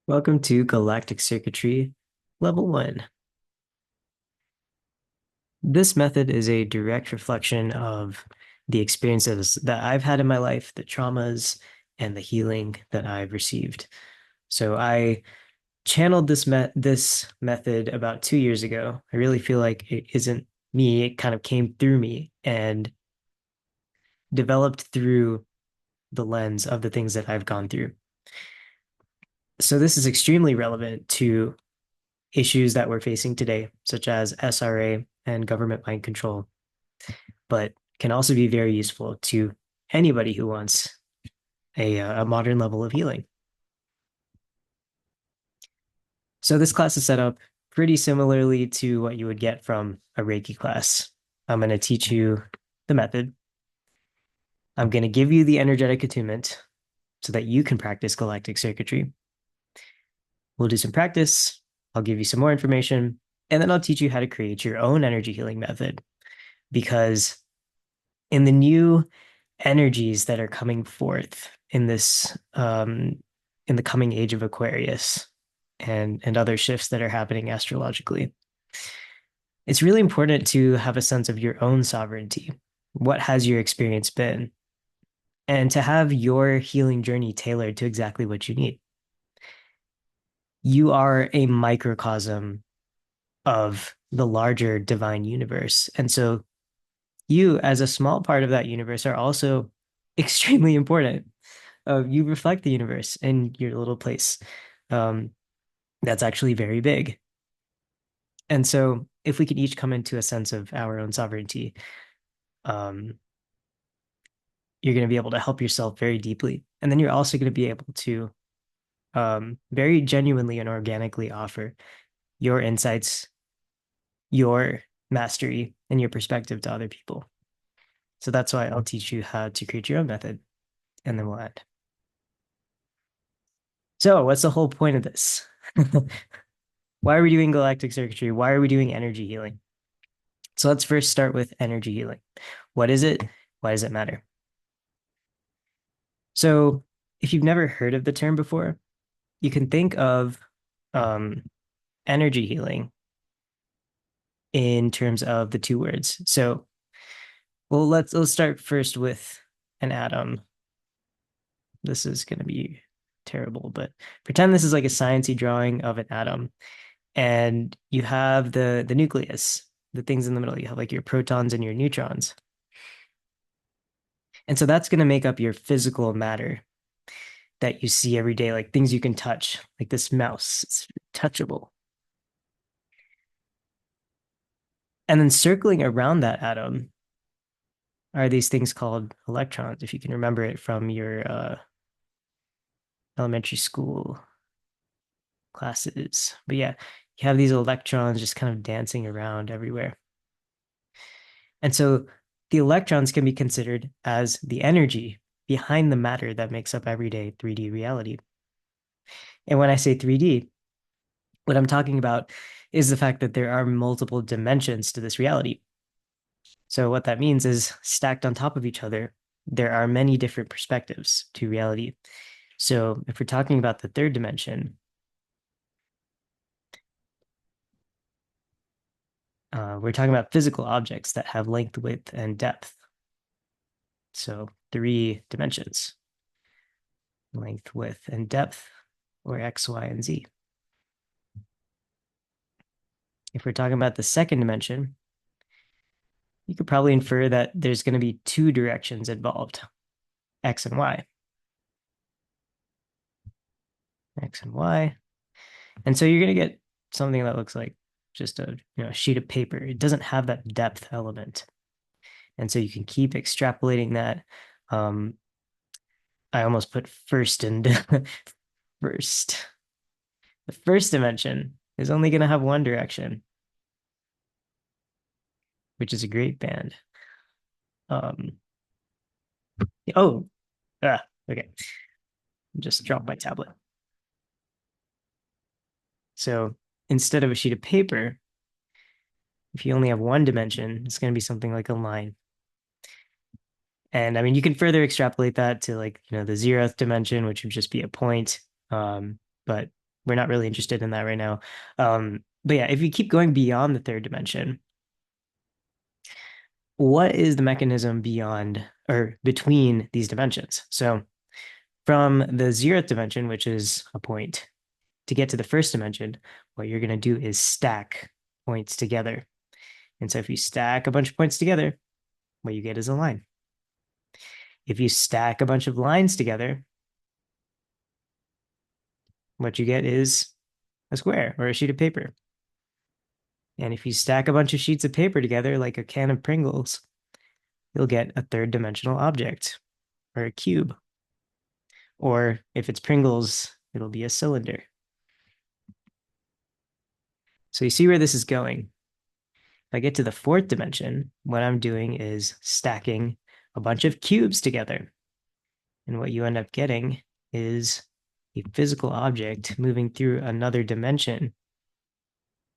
Welcome to Galactic Circuitry Level 1. This method is a direct reflection of the experiences that I've had in my life, the traumas, and the healing that I've received. So I channeled this method about 2 years ago. I really feel like it isn't me, it kind of came through me and developed through the lens of the things that I've gone through. So this is extremely relevant to issues that we're facing today, such as SRA and government mind control, but can also be very useful to anybody who wants a modern level of healing. So this class is set up pretty similarly to what you would get from a Reiki class. I'm going to teach you the method. I'm going to give you the energetic attunement so that you can practice galactic circuitry. We'll do some practice. I'll give you some more information, and then I'll teach you how to create your own energy healing method. Because in the new energies that are coming forth in this in the coming age of Aquarius and other shifts that are happening astrologically, it's really important to have a sense of your own sovereignty. What has your experience been? And to have your healing journey tailored to exactly what you need. You are a microcosm of the larger divine universe. And so you, as a small part of that universe, are also extremely important. You reflect the universe in your little place. Um, that's actually very big. And so, if we can each come into a sense of our own sovereignty, um, you're going to be able to help yourself very deeply. And then you're also going to be able to very genuinely and organically offer your insights, your mastery, and your perspective to other people. So that's why I'll teach you how to create your own method, and then we'll end. So, what's the whole point of this? Why are we doing galactic circuitry? Why are we doing energy healing? So let's first start with energy healing. What is it? Why does it matter? So if you've never heard of the term before, you can think of um, energy healing in terms of the two words. So, well, let's start first with an atom. This is going to be terrible, but pretend this is like a sciencey drawing of an atom, and you have the nucleus, the things in the middle. You have like your protons and your neutrons. And so that's going to make up your physical matter that you see every day, like things you can touch, like this mouse, it's touchable. And then circling around that atom are these things called electrons, if you can remember it from your elementary school classes. But yeah, you have these electrons just kind of dancing around everywhere. And so the electrons can be considered as the energy behind the matter that makes up everyday 3D reality. And when I say 3D, what I'm talking about is the fact that there are multiple dimensions to this reality. So what that means is stacked on top of each other, there are many different perspectives to reality. So if we're talking about the third dimension, we're talking about physical objects that have length, width, and depth. So three dimensions, length, width, and depth, or X, Y, and Z. If we're talking about the second dimension, you could probably infer that there's going to be two directions involved, X and Y. X and Y. And so you're going to get something that looks like just a sheet of paper. It doesn't have that depth element. And so you can keep extrapolating that. I almost put first and first. The first dimension is only going to have one direction, which is a great band. Um, oh, okay. Just dropped my tablet. So instead of a sheet of paper, if you only have one dimension, it's going to be something like a line. And I mean, you can further extrapolate that to like, the zeroth dimension, which would just be a point. But we're not really interested in that right now. But yeah, if you keep going beyond the third dimension, what is the mechanism beyond or between these dimensions? So from the zeroth dimension, which is a point, to get to the first dimension, what you're going to do is stack points together. And so if you stack a bunch of points together, what you get is a line. If you stack a bunch of lines together, what you get is a square or a sheet of paper. And if you stack a bunch of sheets of paper together, like a can of Pringles, you'll get a third dimensional object or a cube. Or if it's Pringles, it'll be a cylinder. So you see where this is going. If I get to the fourth dimension, what I'm doing is stacking a bunch of cubes together. And what you end up getting is a physical object moving through another dimension,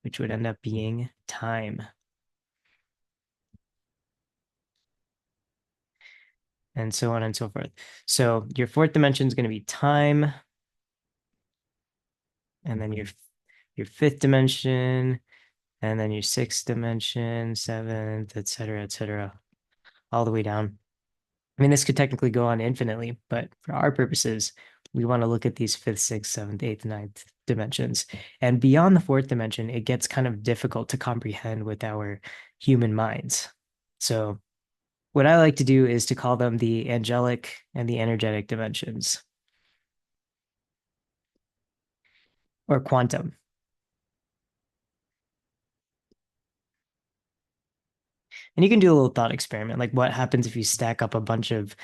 which would end up being time. And so on and so forth. So your fourth dimension is going to be time, and then your fifth dimension, and then your sixth dimension, seventh, et cetera, all the way down. I mean, this could technically go on infinitely, but for our purposes, we want to look at these fifth, sixth, seventh, eighth, ninth dimensions. And beyond the fourth dimension, it gets kind of difficult to comprehend with our human minds. So what I like to do is to call them the angelic and the energetic dimensions, or quantum. And you can do a little thought experiment, like what happens if you stack up a bunch of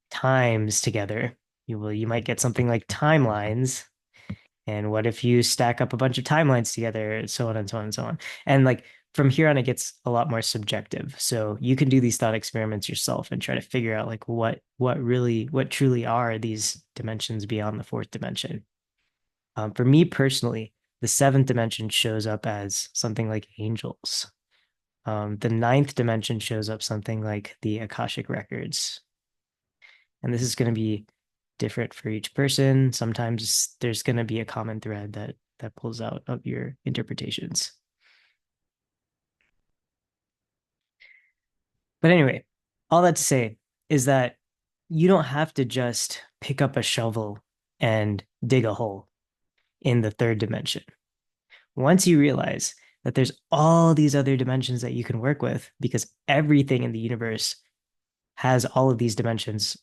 times together? You might get something like timelines. And what if you stack up a bunch of timelines together, so on and so on and so on. And like from here on, it gets a lot more subjective. So you can do these thought experiments yourself and try to figure out like what truly are these dimensions beyond the fourth dimension. For me personally, the seventh dimension shows up as something like angels. The ninth dimension shows up something like the Akashic records. And this is going to be different for each person. Sometimes there's going to be a common thread that pulls out of your interpretations. But anyway, all that to say is that you don't have to just pick up a shovel and dig a hole in the third dimension. Once you realize that there's all these other dimensions that you can work with, because everything in the universe has all of these dimensions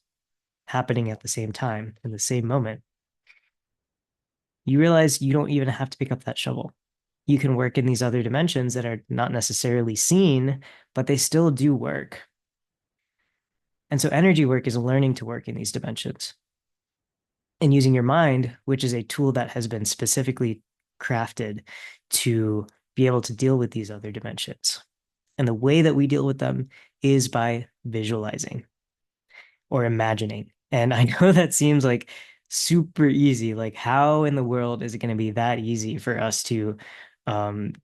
happening at the same time in the same moment, you realize you don't even have to pick up that shovel. You can work in these other dimensions that are not necessarily seen, but they still do work. And so energy work is learning to work in these dimensions and using your mind, which is a tool that has been specifically crafted to be able to deal with these other dimensions. And the way that we deal with them is by visualizing or imagining. And I know that seems like super easy. Like, how in the world is it going to be that easy for us to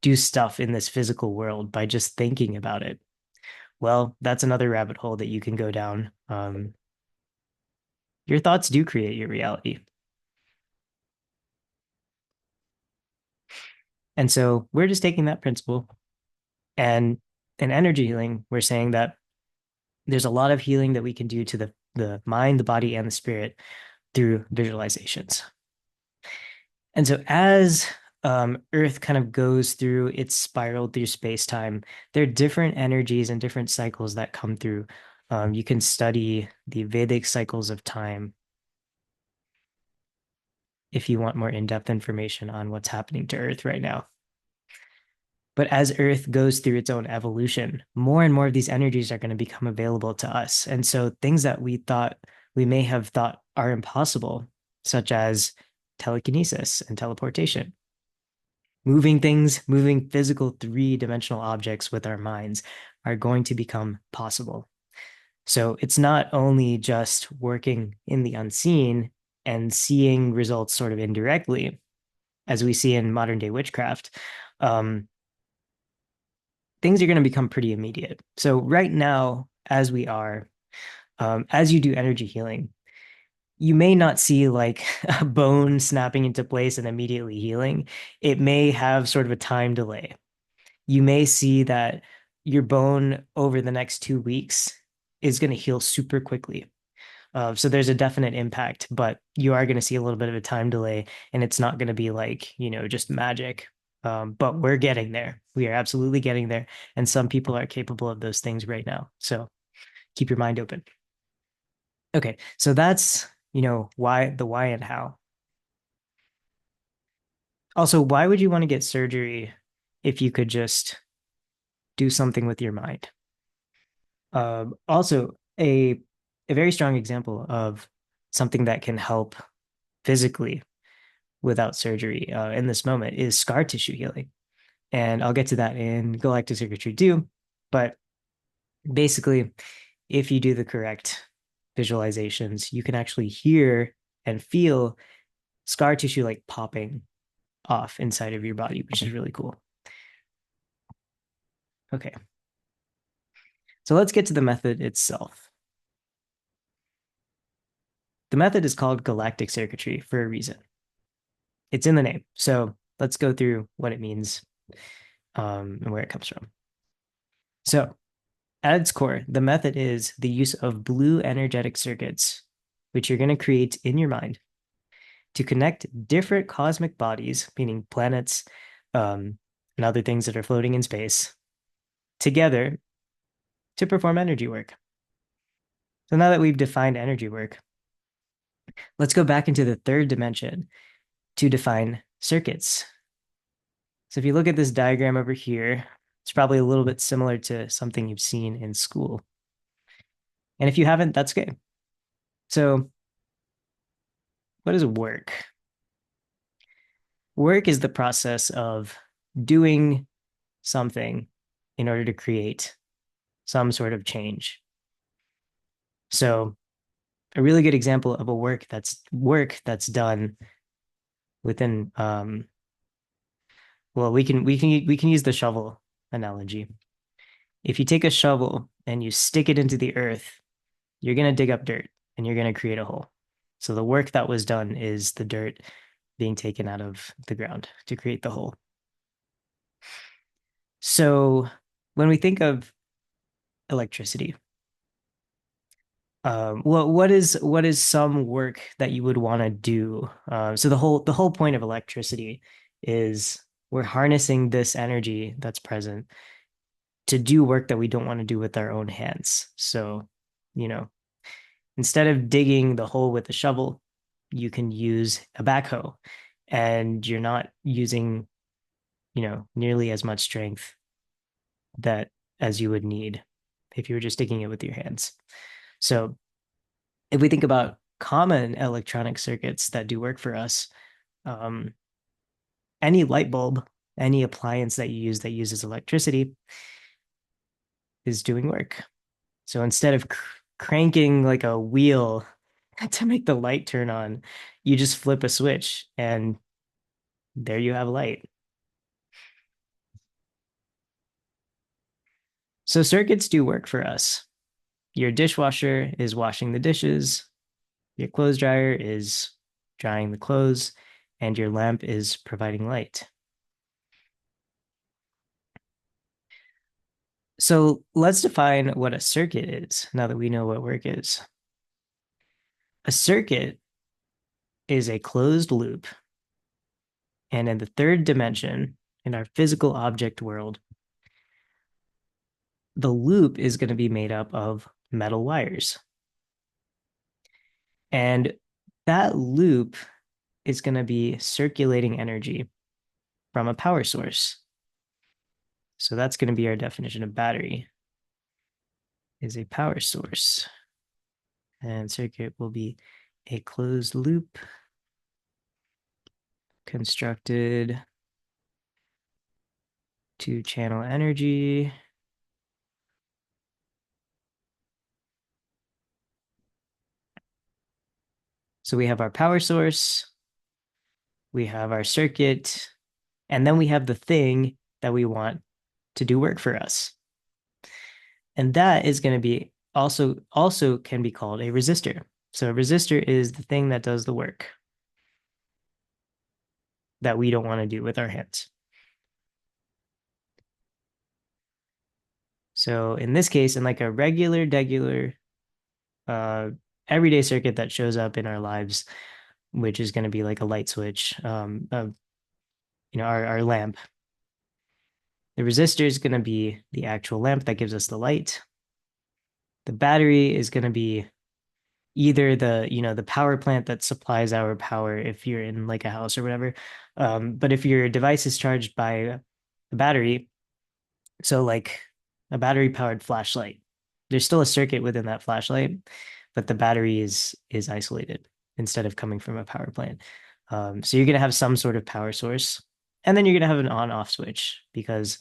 do stuff in this physical world by just thinking about it? Well, that's another rabbit hole that you can go down. Your thoughts do create your reality. And so we're just taking that principle, and in energy healing, we're saying that there's a lot of healing that we can do to the mind, the body, and the spirit through visualizations. And so as Earth kind of goes through its spiral through space time, there are different energies and different cycles that come through. You can study the Vedic cycles of time if you want more in-depth information on what's happening to Earth right now. But as Earth goes through its own evolution, more and more of these energies are going to become available to us. And so things that we may have thought are impossible, such as telekinesis and teleportation, moving things, moving physical three-dimensional objects with our minds, are going to become possible. So it's not only just working in the unseen and seeing results sort of indirectly, as we see in modern day witchcraft. Things are going to become pretty immediate. So right now, as we are, as you do energy healing, you may not see like a bone snapping into place and immediately healing. It may have sort of a time delay. You may see that your bone over the next 2 weeks is going to heal super quickly. So there's a definite impact, but you are going to see a little bit of a time delay, and it's not going to be like, just magic. But we're getting there. We are absolutely getting there. And some people are capable of those things right now. So keep your mind open. Okay. So that's, why and how. Also, why would you want to get surgery if you could just do something with your mind? Also, a very strong example of something that can help physically without surgery in this moment is scar tissue healing. And I'll get to that in Galactic Circuitry too. But basically, if you do the correct visualizations, you can actually hear and feel scar tissue like popping off inside of your body, which is really cool. Okay. So let's get to the method itself. The method is called galactic circuitry for a reason. It's in the name. So let's go through what it means and where it comes from. So at its core, the method is the use of blue energetic circuits, which you're going to create in your mind to connect different cosmic bodies, meaning planets and other things that are floating in space, together to perform energy work. So now that we've defined energy work, let's go back into the third dimension to define circuits. So if you look at this diagram over here, it's probably a little bit similar to something you've seen in school. And if you haven't, that's good. So what is work? Work is the process of doing something in order to create some sort of change. So a really good example of a work that's done within well, we can use the shovel analogy. If you take a shovel and you stick it into the earth, you're going to dig up dirt and you're going to create a hole. So the work that was done is the dirt being taken out of the ground to create the hole. So when we think of electricity, what is some work that you would want to do? So the whole point of electricity is we're harnessing this energy that's present to do work that we don't want to do with our own hands. So, you know, instead of digging the hole with a shovel, you can use a backhoe, and you're not using, nearly as much strength that as you would need if you were just digging it with your hands. So if we think about common electronic circuits that do work for us, um, any light bulb, any appliance that you use that uses electricity is doing work. So instead of cranking like a wheel to make the light turn on, you just flip a switch and there you have light. So circuits do work for us. Your dishwasher is washing the dishes, your clothes dryer is drying the clothes, and your lamp is providing light. So let's define what a circuit is now that we know what work is. A circuit is a closed loop. And in the third dimension, in our physical object world, the loop is going to be made up of metal wires. And that loop is going to be circulating energy from a power source. So that's going to be our definition of battery, is a power source. And circuit will be a closed loop constructed to channel energy So we have our power source, we have our circuit, and then we have the thing that we want to do work for us. And that is going to be also can be called a resistor. So a resistor is the thing that does the work that we don't want to do with our hands. So in this case, in like a regular, uh, everyday circuit that shows up in our lives, which is going to be like a light switch, our lamp. The resistor is going to be the actual lamp that gives us the light. The battery is going to be either the power plant that supplies our power if you're in like a house or whatever. But if your device is charged by the battery, so like a battery powered flashlight, there's still a circuit within that flashlight, but the battery is isolated instead of coming from a power plant. So you're gonna have some sort of power source, and then you're gonna have an on-off switch because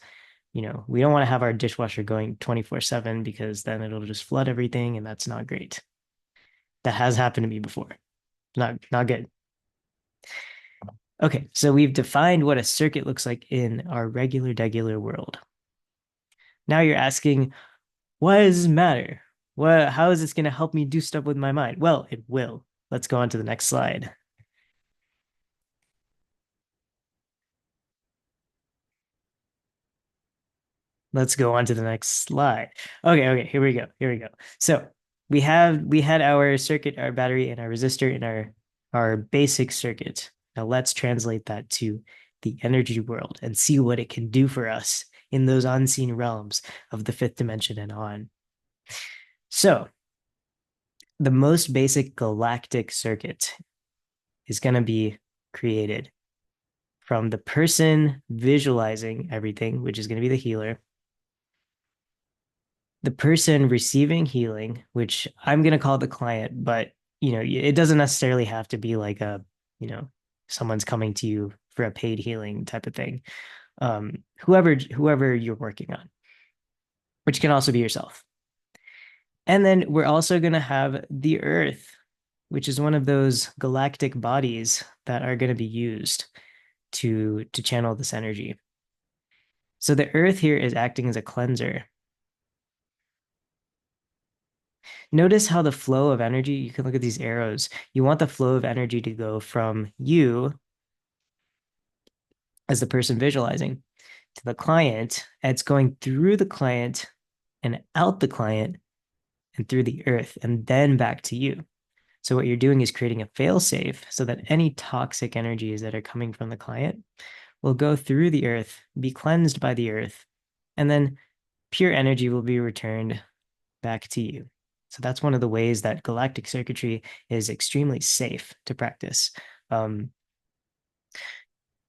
we don't want to have our dishwasher going 24/7 because then it'll just flood everything, and that's not great. That has happened to me before. Not good. Okay, so we've defined what a circuit looks like in our regular world. Now you're asking, why does this matter? How is this going to help me do stuff with my mind? Well, it will. Let's go on to the next slide. Let's go on to the next slide. Okay, here we go. So we had our circuit, our battery, and our resistor in our basic circuit. Now let's translate that to the energy world and see what it can do for us in those unseen realms of the fifth dimension and on. So the most basic galactic circuit is going to be created from the person visualizing everything, which is going to be the healer, the person receiving healing, which I'm going to call the client, but it doesn't necessarily have to be like you know, someone's coming to you for a paid healing type of thing. Whoever you're working on, which can also be yourself. And then we're also going to have the earth, which is one of those galactic bodies that are going to be used to channel this energy. So the earth here is acting as a cleanser. Notice how the flow of energy, you can look at these arrows. You want the flow of energy to go from you as the person visualizing to the client. And it's going through the client and out the client and through the earth and then back to you. So what you're doing is creating a fail safe so that any toxic energies that are coming from the client will go through the earth, be cleansed by the earth, and then pure energy will be returned back to you. So that's one of the ways that galactic circuitry is extremely safe to practice. Um,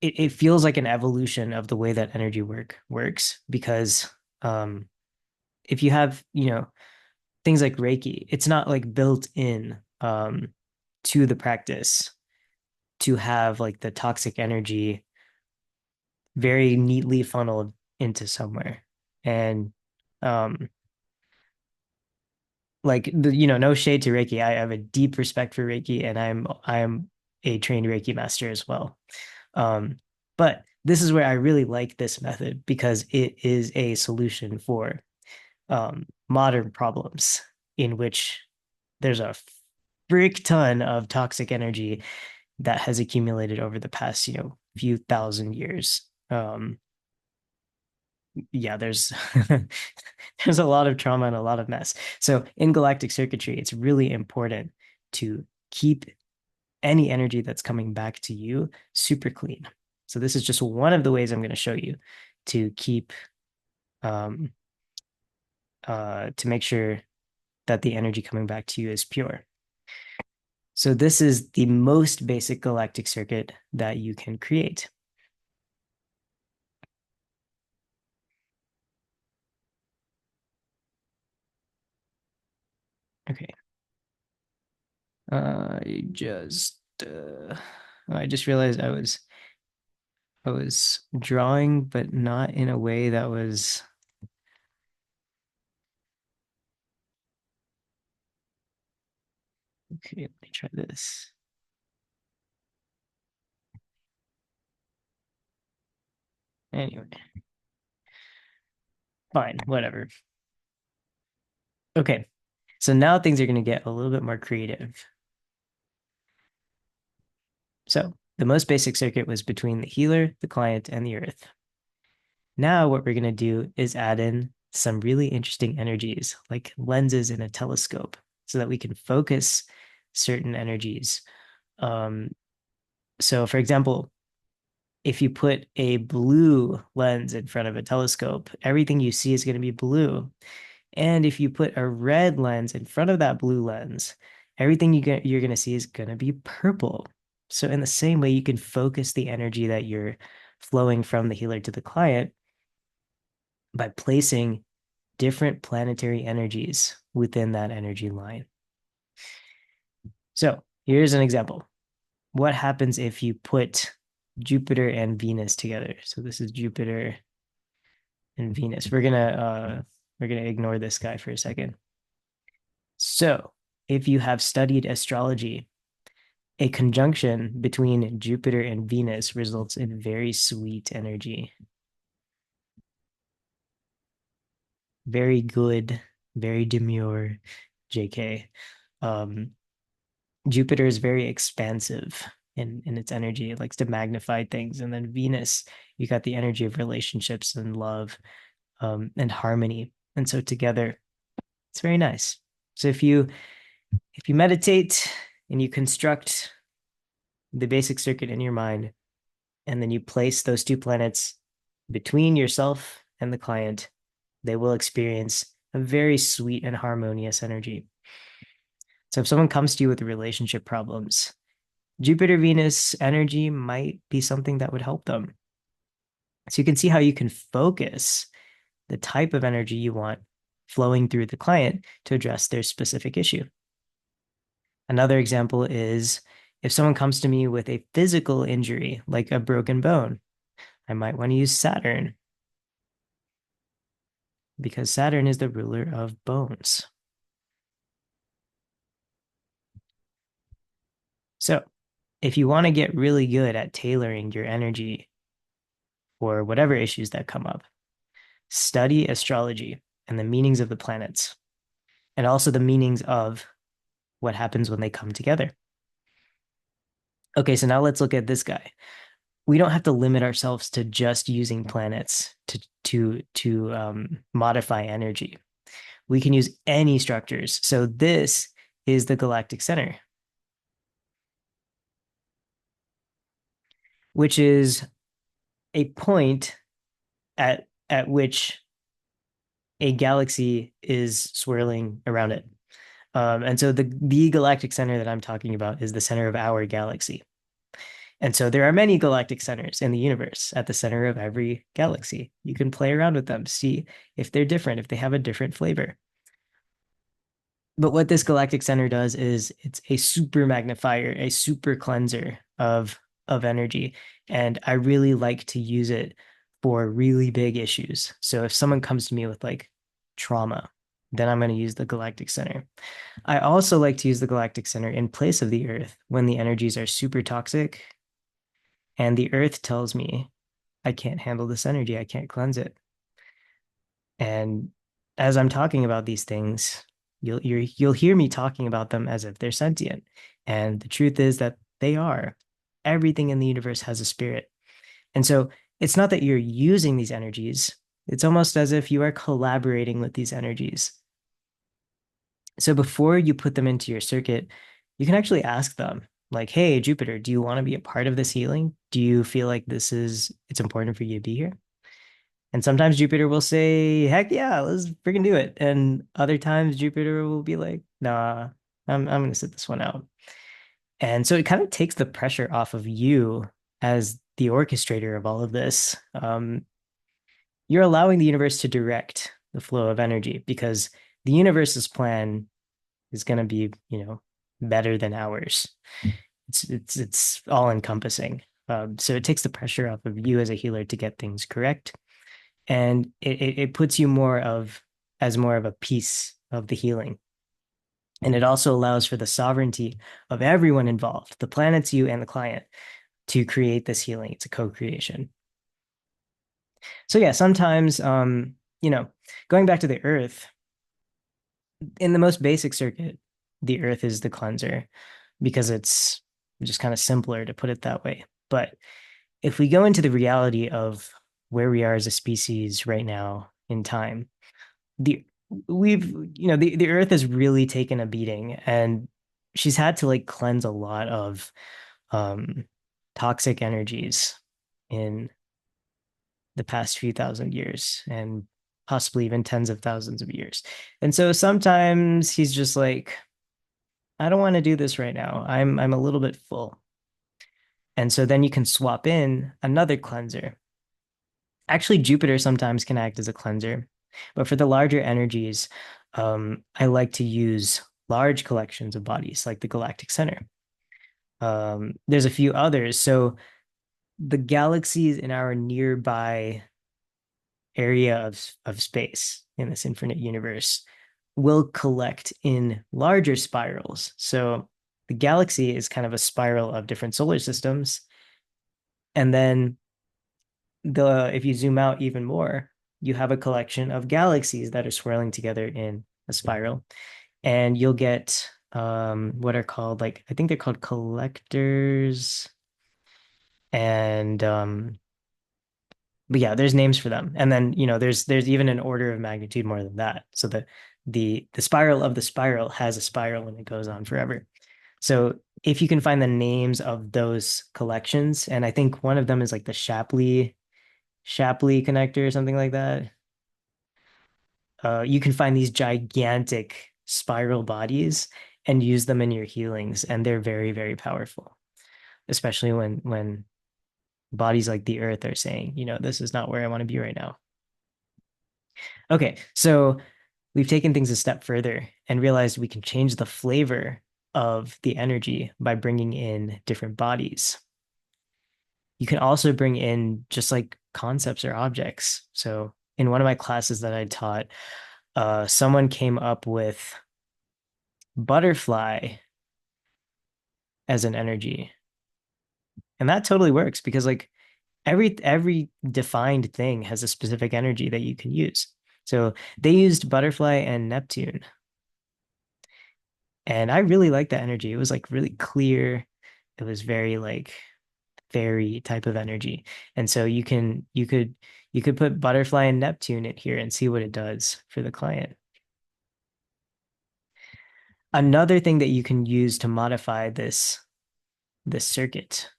it feels like an evolution of the way that energy works because if you have, things like Reiki, it's not like built in to the practice to have like the toxic energy very neatly funneled into somewhere. And um like no shade to Reiki. I have a deep respect for Reiki and I'm a trained Reiki master as well. But this is where I really like this method because it is a solution for modern problems in which there's a frick ton of toxic energy that has accumulated over the past, few thousand years. Yeah, there's there's a lot of trauma and a lot of mess. So in galactic circuitry, it's really important to keep any energy that's coming back to you super clean. So this is just one of the ways I'm going to show you to keep um to make sure that the energy coming back to you is pure. So this is the most basic galactic circuit that you can create. Okay. I just realized I was drawing, but not in a way that was okay. Let me try this. Anyway, fine, whatever. Okay, so now things are going to get a little bit more creative. So the most basic circuit was between the healer, the client, and the earth. Now what we're going to do is add in some really interesting energies like lenses in a telescope so that we can focus certain energies. Um, so for example, if you put a blue lens in front of a telescope, everything you see is going to be blue. And if you put a red lens in front of that blue lens, everything you're going to see is going to be purple. So in the same way, you can focus the energy that you're flowing from the healer to the client by placing different planetary energies within that energy line. So here's an example. What happens if you put Jupiter and Venus together? So this is Jupiter and Venus. We're gonna ignore this guy for a second. So if you have studied astrology, a conjunction between Jupiter and Venus results in very sweet energy. Very good, very demure, JK. Um, Jupiter is very expansive in its energy. It likes to magnify things. And then Venus, you got the energy of relationships and love, and harmony. And so together, it's very nice. So if you meditate and you construct the basic circuit in your mind, and then you place those two planets between yourself and the client, they will experience a very sweet and harmonious energy. So if someone comes to you with relationship problems, Jupiter Venus energy might be something that would help them. So you can see how you can focus the type of energy you want flowing through the client to address their specific issue. Another example is if someone comes to me with a physical injury, like a broken bone, I might want to use Saturn because Saturn is the ruler of bones. So if you want to get really good at tailoring your energy for whatever issues that come up, study astrology and the meanings of the planets, and also the meanings of what happens when they come together. Okay, so now let's look at this guy. We don't have to limit ourselves to just using planets to modify energy. We can use any structures. So this is the galactic center, which is a point at which a galaxy is swirling around it. And so the galactic center that I'm talking about is the center of our galaxy. And so there are many galactic centers in the universe at the center of every galaxy. You can play around with them, see if they're different, if they have a different flavor. But what this galactic center does is it's a super magnifier, a super cleanser of energy. And I really like to use it for really big issues. So if someone comes to me with like trauma, then I'm going to use the galactic center. I also like to use the galactic center in place of the Earth when the energies are super toxic and the Earth tells me I can't handle this energy, I can't cleanse it. And as I'm talking about these things, you'll hear me talking about them as if they're sentient. And the truth is that they are. Everything in the universe has a spirit. And so it's not that you're using these energies, it's almost as if you are collaborating with these energies. So before you put them into your circuit, you can actually ask them, like, hey, Jupiter, do you want to be a part of this healing? Do you feel like it's important for you to be here? And sometimes Jupiter will say, heck yeah, let's freaking do it. And other times Jupiter will be like, nah, I'm gonna sit this one out. And so it kind of takes the pressure off of you as the orchestrator of all of this. You're allowing the universe to direct the flow of energy because the universe's plan is going to be, better than ours. It's all encompassing. So it takes the pressure off of you as a healer to get things correct, and it puts you more of a piece of the healing. And it also allows for the sovereignty of everyone involved, the planets, you, and the client, to create this healing. It's a co-creation. So yeah, sometimes, going back to the Earth, in the most basic circuit, the Earth is the cleanser because it's just kind of simpler to put it that way. But if we go into the reality of where we are as a species right now in time, the we've the Earth has really taken a beating, and she's had to like cleanse a lot of um toxic energies in the past few thousand years and possibly even tens of thousands of years. And so sometimes he's just like, I don't want to do this right now. I'm a little bit full. And so then you can swap in another cleanser. Actually, Jupiter sometimes can act as a cleanser, but for the larger energies, I like to use large collections of bodies like the galactic center. There's a few others. So the galaxies in our nearby area of space in this infinite universe will collect in larger spirals. So the galaxy is kind of a spiral of different solar systems. And then the if you zoom out even more, you have a collection of galaxies that are swirling together in a spiral. And you'll get what are called like I think they're called collectors and but yeah, there's names for them. And then, there's even an order of magnitude more than that. So the spiral of the spiral has a spiral and it goes on forever. So if you can find the names of those collections, and I think one of them is like the Shapley connector or something like that. You can find these gigantic spiral bodies and use them in your healings, and they're very, very powerful, especially when bodies like the Earth are saying, this is not where I want to be right now. Okay, so we've taken things a step further and realized we can change the flavor of the energy by bringing in different bodies. You can also bring in just like concepts or objects. So in one of my classes that I taught, someone came up with butterfly as an energy. And that totally works because like every defined thing has a specific energy that you can use. So they used butterfly and Neptune. And I really liked that energy. It was like really clear. It was very like fairy type of energy. And so you could put butterfly and Neptune in here and see what it does for the client. Another thing that you can use to modify this circuit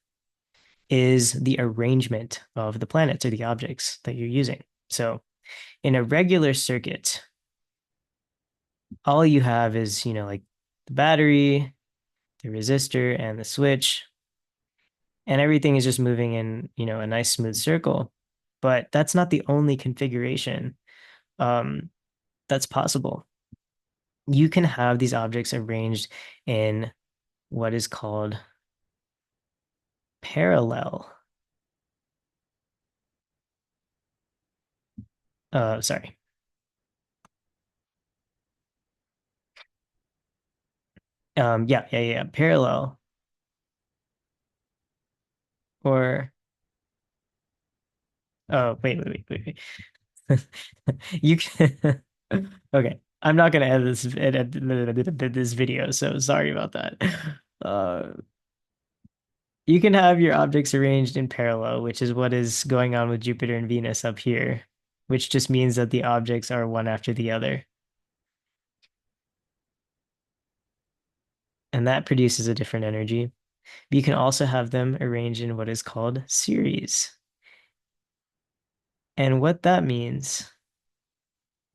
is the arrangement of the planets or the objects that you're using. So in a regular circuit, all you have is, like the battery, the resistor, and the switch, and everything is just moving in, a nice smooth circle. But that's not the only configuration um, that's possible. You can have these objects arranged in what is called parallel. Sorry. Yeah. Parallel or oh, wait. You can okay. I'm not gonna edit this video, so sorry about that. Uh, you can have your objects arranged in parallel, which is what is going on with Jupiter and Venus up here, which just means that the objects are one after the other. And that produces a different energy. But you can also have them arranged in what is called series. And what that means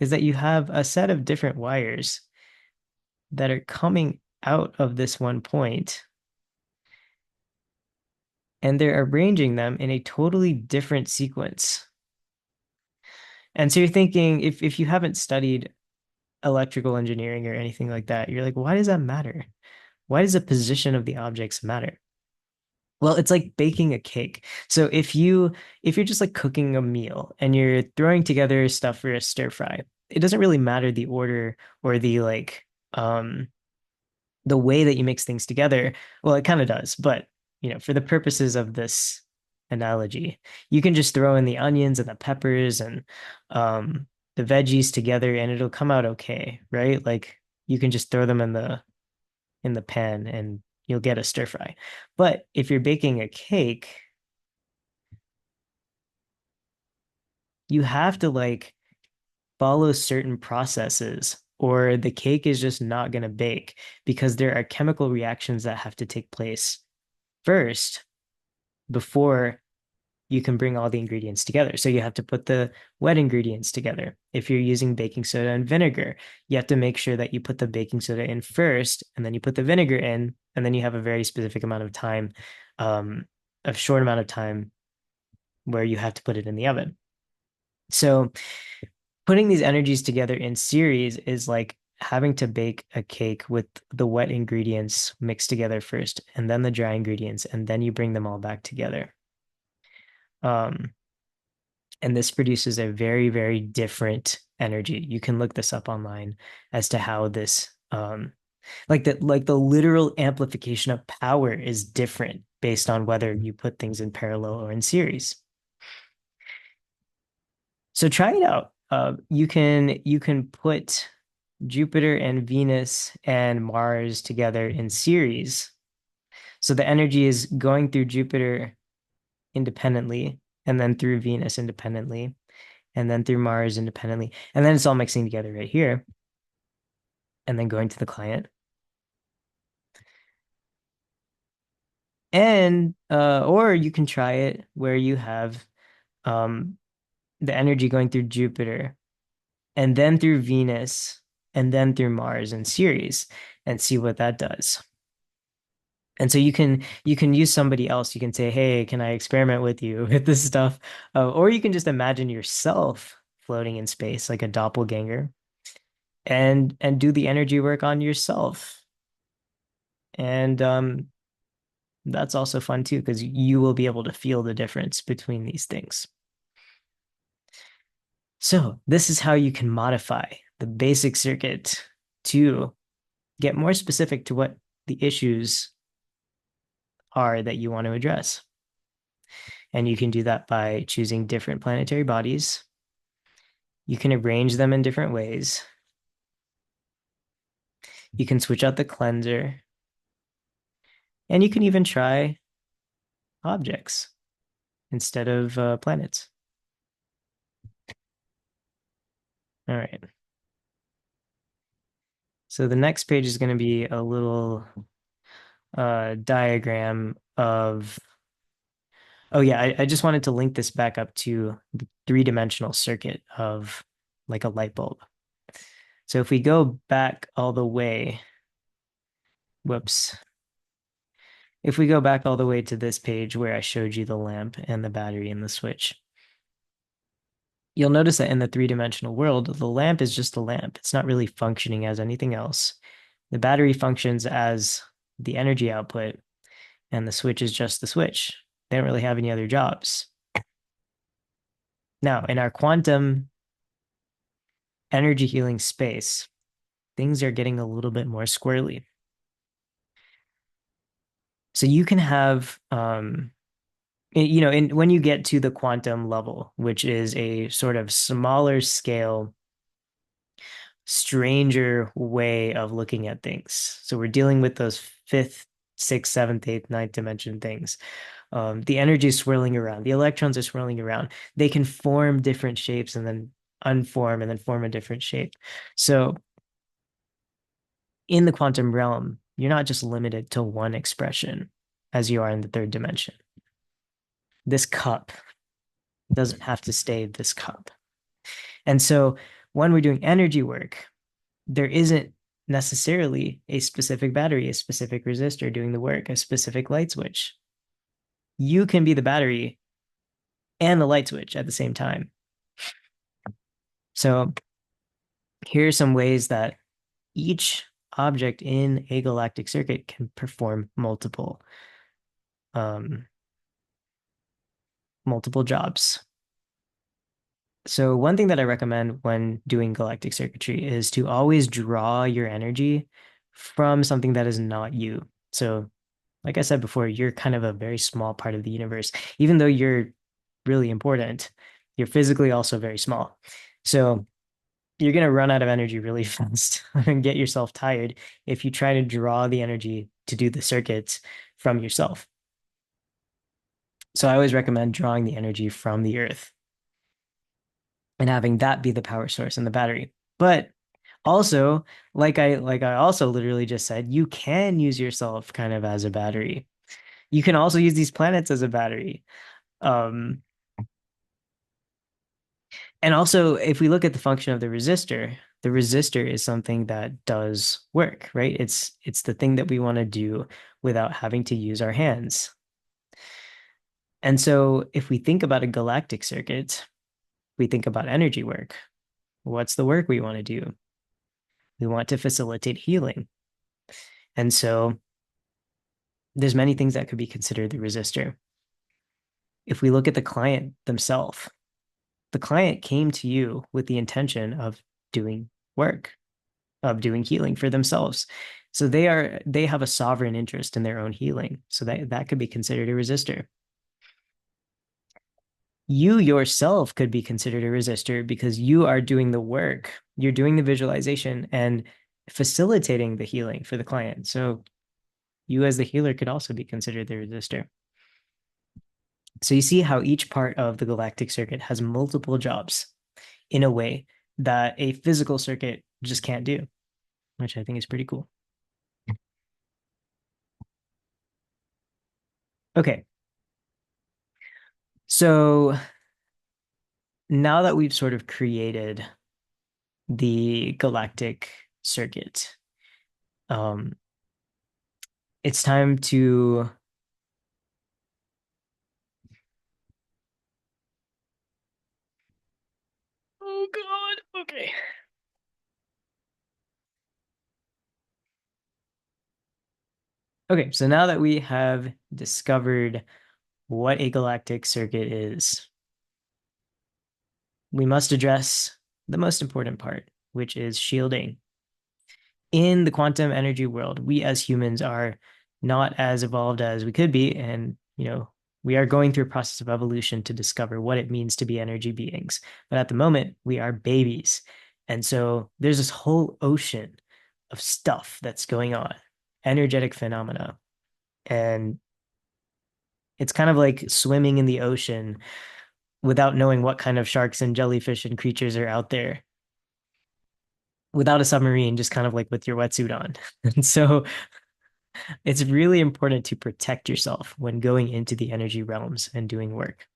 is that you have a set of different wires that are coming out of this one point, and they're arranging them in a totally different sequence. And so you're thinking, if you haven't studied electrical engineering or anything like that, you're like, why does that matter? Why does the position of the objects matter? Well, it's like baking a cake. So if you're just like cooking a meal and you're throwing together stuff for a stir fry, it doesn't really matter the order or the way that you mix things together. Well, it kind of does, but for the purposes of this analogy, you can just throw in the onions and the peppers and the veggies together and it'll come out okay, right? Like you can just throw them in the pan and you'll get a stir fry. But if you're baking a cake, you have to like follow certain processes or the cake is just not going to bake because there are chemical reactions that have to take place first before you can bring all the ingredients together. So you have to put the wet ingredients together. If you're using baking soda and vinegar, you have to make sure that you put the baking soda in first and then you put the vinegar in, and then you have a very specific amount of time, um, a short amount of time where you have to put it in the oven. So putting these energies together in series is like having to bake a cake with the wet ingredients mixed together first and then the dry ingredients, and then you bring them all back together. Um, and this produces a very, very different energy. You can look this up online as to how this like the literal amplification of power is different based on whether you put things in parallel or in series. So try it out. You can put Jupiter and Venus and Mars together in series. So the energy is going through Jupiter independently, and then through Venus independently, and then through Mars independently. And then it's all mixing together right here, and then going to the client. And or you can try it where you have um the energy going through Jupiter and then through Venus and then through Mars in series and see what that does. And so you can use somebody else. You can say, "Hey, can I experiment with you with this stuff?" Or you can just imagine yourself floating in space like a doppelganger and do the energy work on yourself. And that's also fun too because you will be able to feel the difference between these things. So this is how you can modify the basic circuit to get more specific to what the issues are that you want to address. And you can do that by choosing different planetary bodies. You can arrange them in different ways. You can switch out the cleanser. And you can even try objects instead of planets. All right. So the next page is going to be a little diagram of. Oh yeah, I just wanted to link this back up to the three-dimensional circuit of like a light bulb. So if we go back all the way, whoops. If we go back all the way to this page where I showed you the lamp and the battery and the switch, you'll notice that in the three-dimensional world, the lamp is just a lamp. It's not really functioning as anything else. The battery functions as the energy output, and the switch is just the switch. They don't really have any other jobs. Now, in our quantum energy healing space, things are getting a little bit more squirrely. So you can have, when you get to the quantum level, which is a sort of smaller scale, stranger way of looking at things. So we're dealing with those fifth, sixth, seventh, eighth, ninth dimension things. The energy is swirling around. The electrons are swirling around. They can form different shapes and then unform and then form a different shape. So in the quantum realm, you're not just limited to one expression as you are in the third dimension. This cup doesn't have to stay this cup. And so when we're doing energy work, there isn't necessarily a specific battery, a specific resistor doing the work, a specific light switch. You can be the battery and the light switch at the same time. So here are some ways that each object in a galactic circuit can perform multiple jobs. So one thing that I recommend when doing galactic circuitry is to always draw your energy from something that is not you. So like I said before, you're kind of a very small part of the universe. Even though you're really important, you're physically also very small. So you're going to run out of energy really fast and get yourself tired if you try to draw the energy to do the circuits from yourself. So I always recommend drawing the energy from the earth and having that be the power source in the battery. But also, like I also literally just said, you can use yourself kind of as a battery. You can also use these planets as a battery. Um, and also, if we look at the function of the resistor is something that does work, right? It's the thing that we want to do without having to use our hands. And so if we think about a galactic circuit, we think about energy work. What's the work we want to do? We want to facilitate healing. And so there's many things that could be considered the resistor. If we look at the client themselves, the client came to you with the intention of doing work, of doing healing for themselves. So they have a sovereign interest in their own healing. So that could be considered a resistor. You yourself could be considered a resistor because you are doing the work. You're doing the visualization and facilitating the healing for the client. So you as the healer could also be considered the resistor. So you see how each part of the galactic circuit has multiple jobs in a way that a physical circuit just can't do, which I think is pretty cool. Okay, so now that we've sort of created the galactic circuit, um, it's time to oh God. Okay. Okay, so now that we have discovered what a galactic circuit is, we must address the most important part, which is shielding. In the quantum energy world, we as humans are not as evolved as we could be. And, we are going through a process of evolution to discover what it means to be energy beings. But at the moment, we are babies. And so there's this whole ocean of stuff that's going on, energetic phenomena. And it's kind of like swimming in the ocean without knowing what kind of sharks and jellyfish and creatures are out there without a submarine, just kind of like with your wetsuit on. And so it's really important to protect yourself when going into the energy realms and doing work.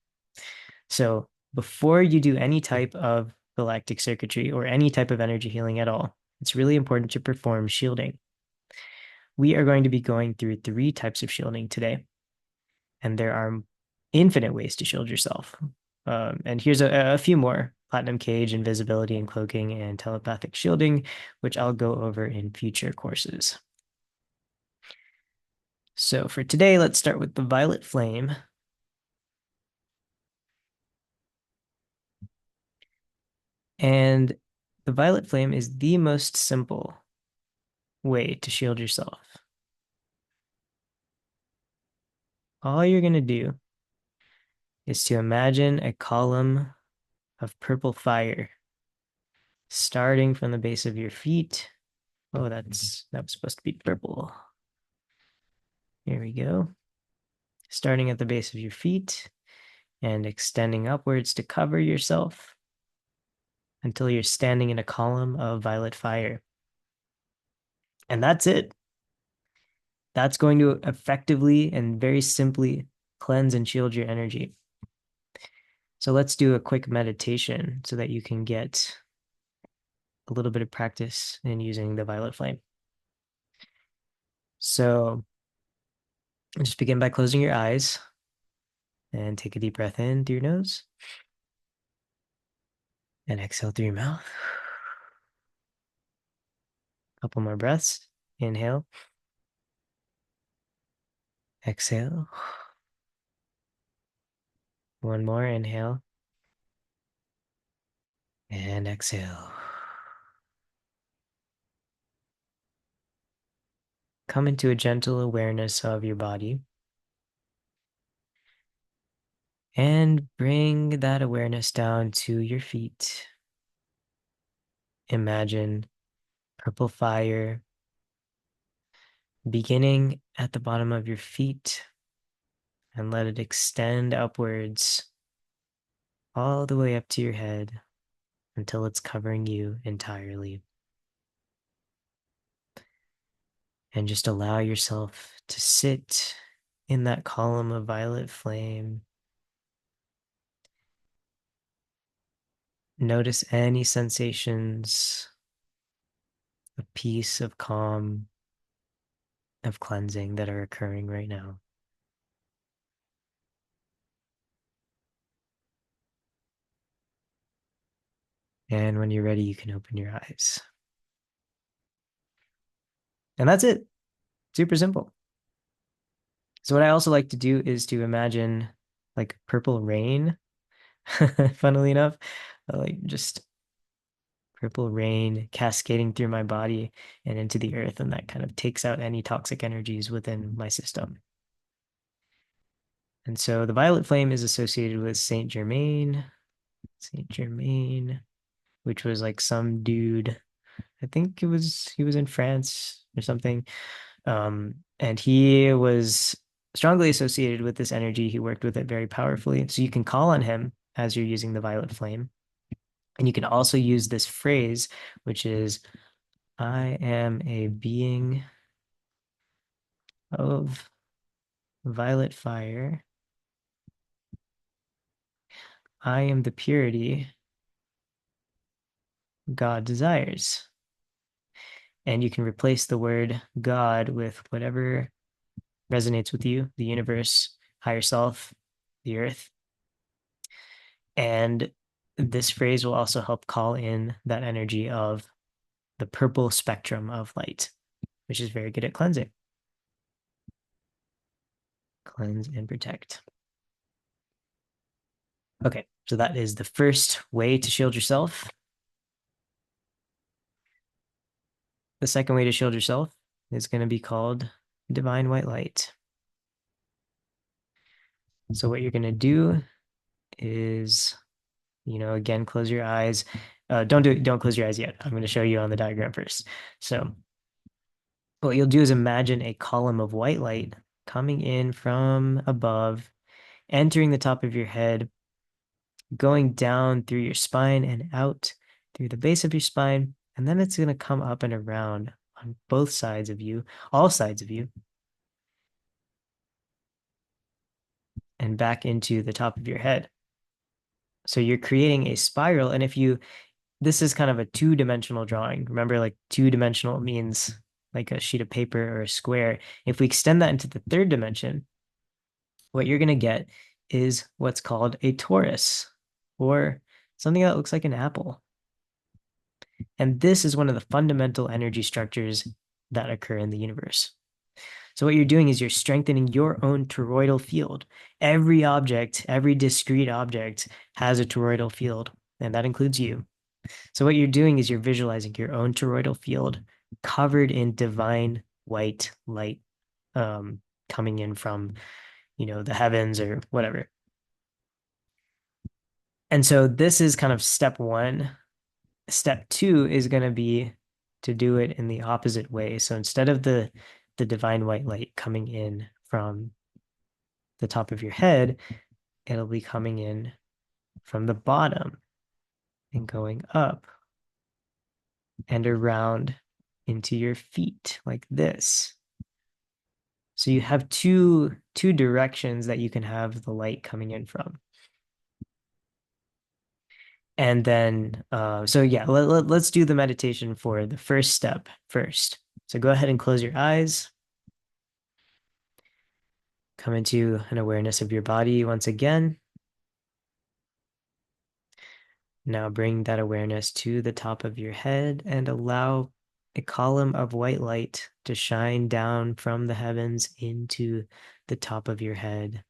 So before you do any type of galactic circuitry or any type of energy healing at all, it's really important to perform shielding. We are going to be going through three types of shielding today, and there are infinite ways to shield yourself. And here's a few more: platinum cage, invisibility and cloaking, and telepathic shielding, which I'll go over in future courses. So for today, let's start with the violet flame. And the violet flame is the most simple way to shield yourself. All you're going to do is to imagine a column of purple fire starting from the base of your feet. Oh, that was supposed to be purple. Here we go. Starting at the base of your feet and extending upwards to cover yourself until you're standing in a column of violet fire. And that's it. That's going to effectively and very simply cleanse and shield your energy. So let's do a quick meditation so that you can get a little bit of practice in using the violet flame. So just begin by closing your eyes and take a deep breath in through your nose and exhale through your mouth. A couple more breaths. Inhale, exhale. One more, inhale and exhale. Come into a gentle awareness of your body and bring that awareness down to your feet. imagine purple fire beginning at the bottom of your feet and let it extend upwards all the way up to your head until it's covering you entirely. And just allow yourself to sit in that column of violet flame. Notice any sensations of peace, of calm, of cleansing that are occurring right now. And when you're ready, you can open your eyes. And that's it. Super simple. So what I also like to do is to imagine like purple rain, funnily enough, like just purple rain cascading through my body and into the earth, and that kind of takes out any toxic energies within my system. And so the violet flame is associated with Saint Germain, which was like some dude. I think he was in France or something. And he was strongly associated with this energy. He worked with it very powerfully. So you can call on him as you're using the violet flame. And you can also use this phrase, which is, I am a being of violet fire. I am the purity God desires. And you can replace the word God with whatever resonates with you, the universe, higher self, the earth. And this phrase will also help call in that energy of the purple spectrum of light, which is very good at cleansing. Cleanse and protect. Okay, so that is the first way to shield yourself. The second way to shield yourself is going to be called divine white light. So what you're going to do is, again, close your eyes. Don't close your eyes yet. I'm going to show you on the diagram first. So what you'll do is imagine a column of white light coming in from above, entering the top of your head, going down through your spine and out through the base of your spine. And then it's going to come up and around on both sides of you, all sides of you, and back into the top of your head. So you're creating a spiral. And this is kind of a two-dimensional drawing. Remember, like two-dimensional means like a sheet of paper or a square. If we extend that into the third dimension, what you're going to get is what's called a torus, or something that looks like an apple. And this is one of the fundamental energy structures that occur in the universe. So what you're doing is you're strengthening your own toroidal field. Every object, every discrete object has a toroidal field, and that includes you. So what you're doing is you're visualizing your own toroidal field covered in divine white light, coming in from, the heavens or whatever. And so this is kind of step one. Step two is going to be to do it in the opposite way. So instead of the divine white light coming in from the top of your head, it'll be coming in from the bottom and going up and around into your feet like this. So you have two directions that you can have the light coming in from. And then, so yeah, let's do the meditation for the first step first. So go ahead and close your eyes. Come into an awareness of your body once again. Now bring that awareness to the top of your head and allow a column of white light to shine down from the heavens into the top of your head,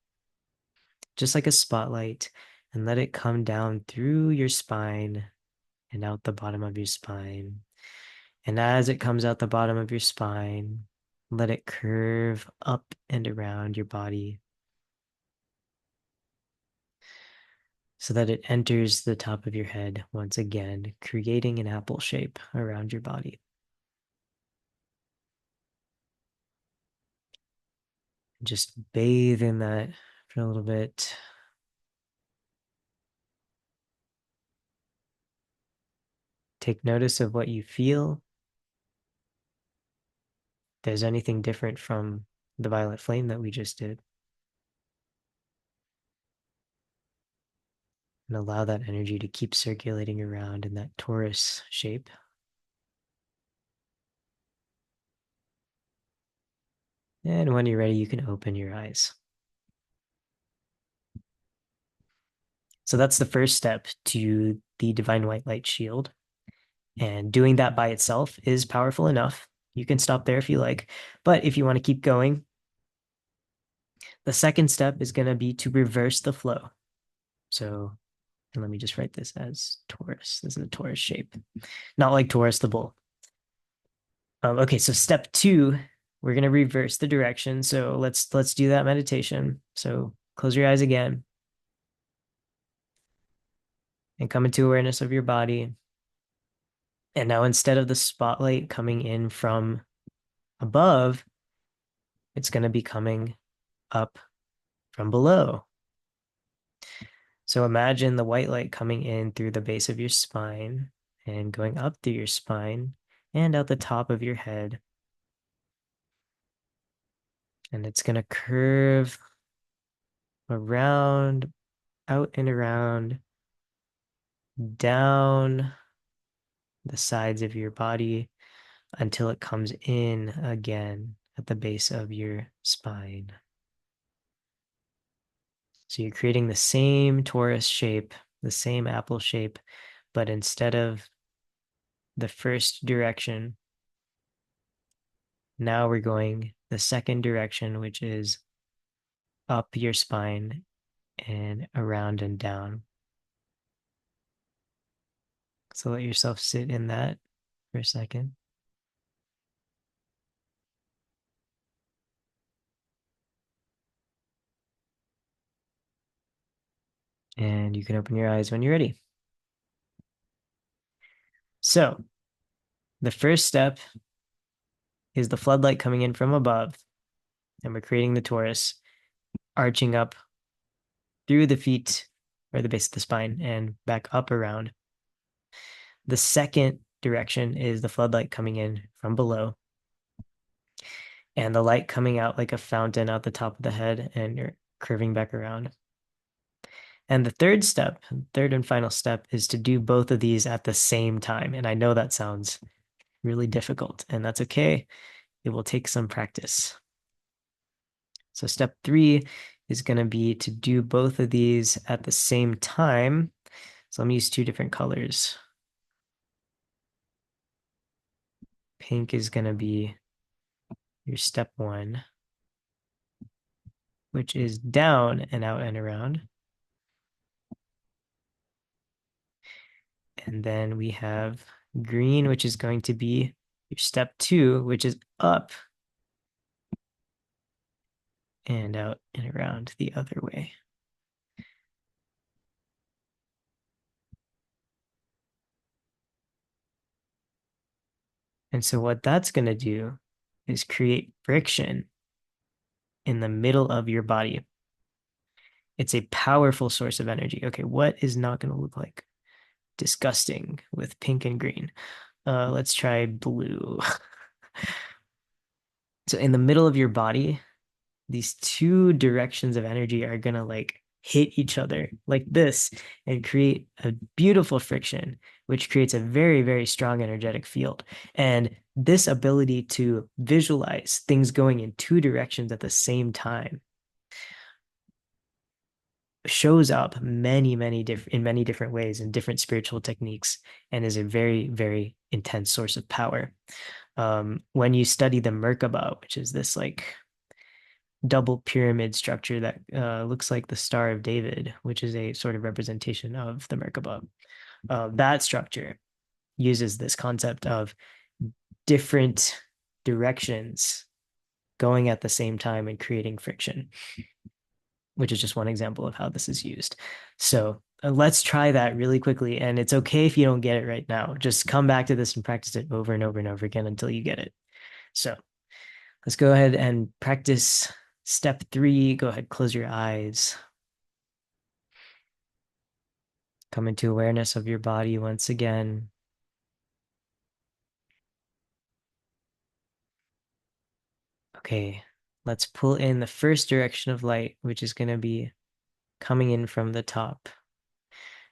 just like a spotlight, and let it come down through your spine and out the bottom of your spine. And as it comes out the bottom of your spine, let it curve up and around your body. so that it enters the top of your head once again, creating an apple shape around your body. Just bathe in that for a little bit. Take notice of what you feel. If there's anything different from the violet flame that we just did. And allow that energy to keep circulating around in that torus shape. And when you're ready, you can open your eyes. So that's the first step to the divine white light shield. And doing that by itself is powerful enough. You can stop there if you like. But if you want to keep going, the second step is going to be to reverse the flow. So and let me just write this as Taurus. This is a Taurus shape, not like Taurus the bull. Okay, so step 2, we're going to reverse the direction. So let's do that meditation. So close your eyes again and come into awareness of your body. And now instead of the spotlight coming in from above, it's going to be coming up from below. So imagine the white light coming in through the base of your spine and going up through your spine and out the top of your head. And it's going to curve around, out and around, down the sides of your body until it comes in again at the base of your spine. So you're creating the same torus shape, the same apple shape, but instead of the first direction, now we're going the second direction, which is up your spine and around and down. So let yourself sit in that for a second. And you can open your eyes when you're ready. So the first step is the floodlight coming in from above, and we're creating the torus, arching up through the feet or the base of the spine and back up around. The second direction is the floodlight coming in from below, and the light coming out like a fountain out the top of the head and you're curving back around. And the third step, third and final step, is to do both of these at the same time. And I know that sounds really difficult, and that's okay. It will take some practice. So step 3 is going to be to do both of these at the same time. So I'm going to use 2 different colors. Pink is going to be your step 1, which is down and out and around. And then we have green, which is going to be your step 2, which is up and out and around the other way. And so what that's going to do is create friction in the middle of your body. It's a powerful source of energy. Okay, what is not going to look like disgusting with pink and green? Let's try blue. So in the middle of your body, these 2 directions of energy are going to like hit each other like this and create a beautiful friction, which creates a very, very strong energetic field. And this ability to visualize things going in 2 directions at the same time shows up in many different ways in different spiritual techniques and is a very, very intense source of power. When you study the Merkaba, which is this like double pyramid structure that looks like the Star of David, which is a sort of representation of the Merkaba. That structure uses this concept of different directions going at the same time and creating friction, which is just one example of how this is used. So let's try that really quickly. And it's okay if you don't get it right now. Just come back to this and practice it over and over and over again until you get it. So let's go ahead and practice step 3. Go ahead, close your eyes. Come into awareness of your body once again. Okay, let's pull in the first direction of light, which is going to be coming in from the top.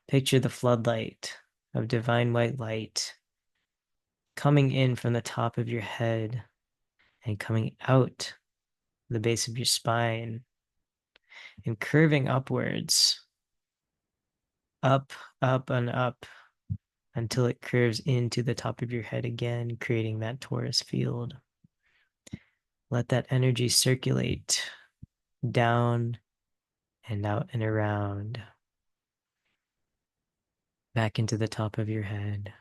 Picture the floodlight of divine white light coming in from the top of your head and coming out the base of your spine and curving upwards, up, up, and up until it curves into the top of your head again, creating that torus field. Let that energy circulate down and out and around, back into the top of your head.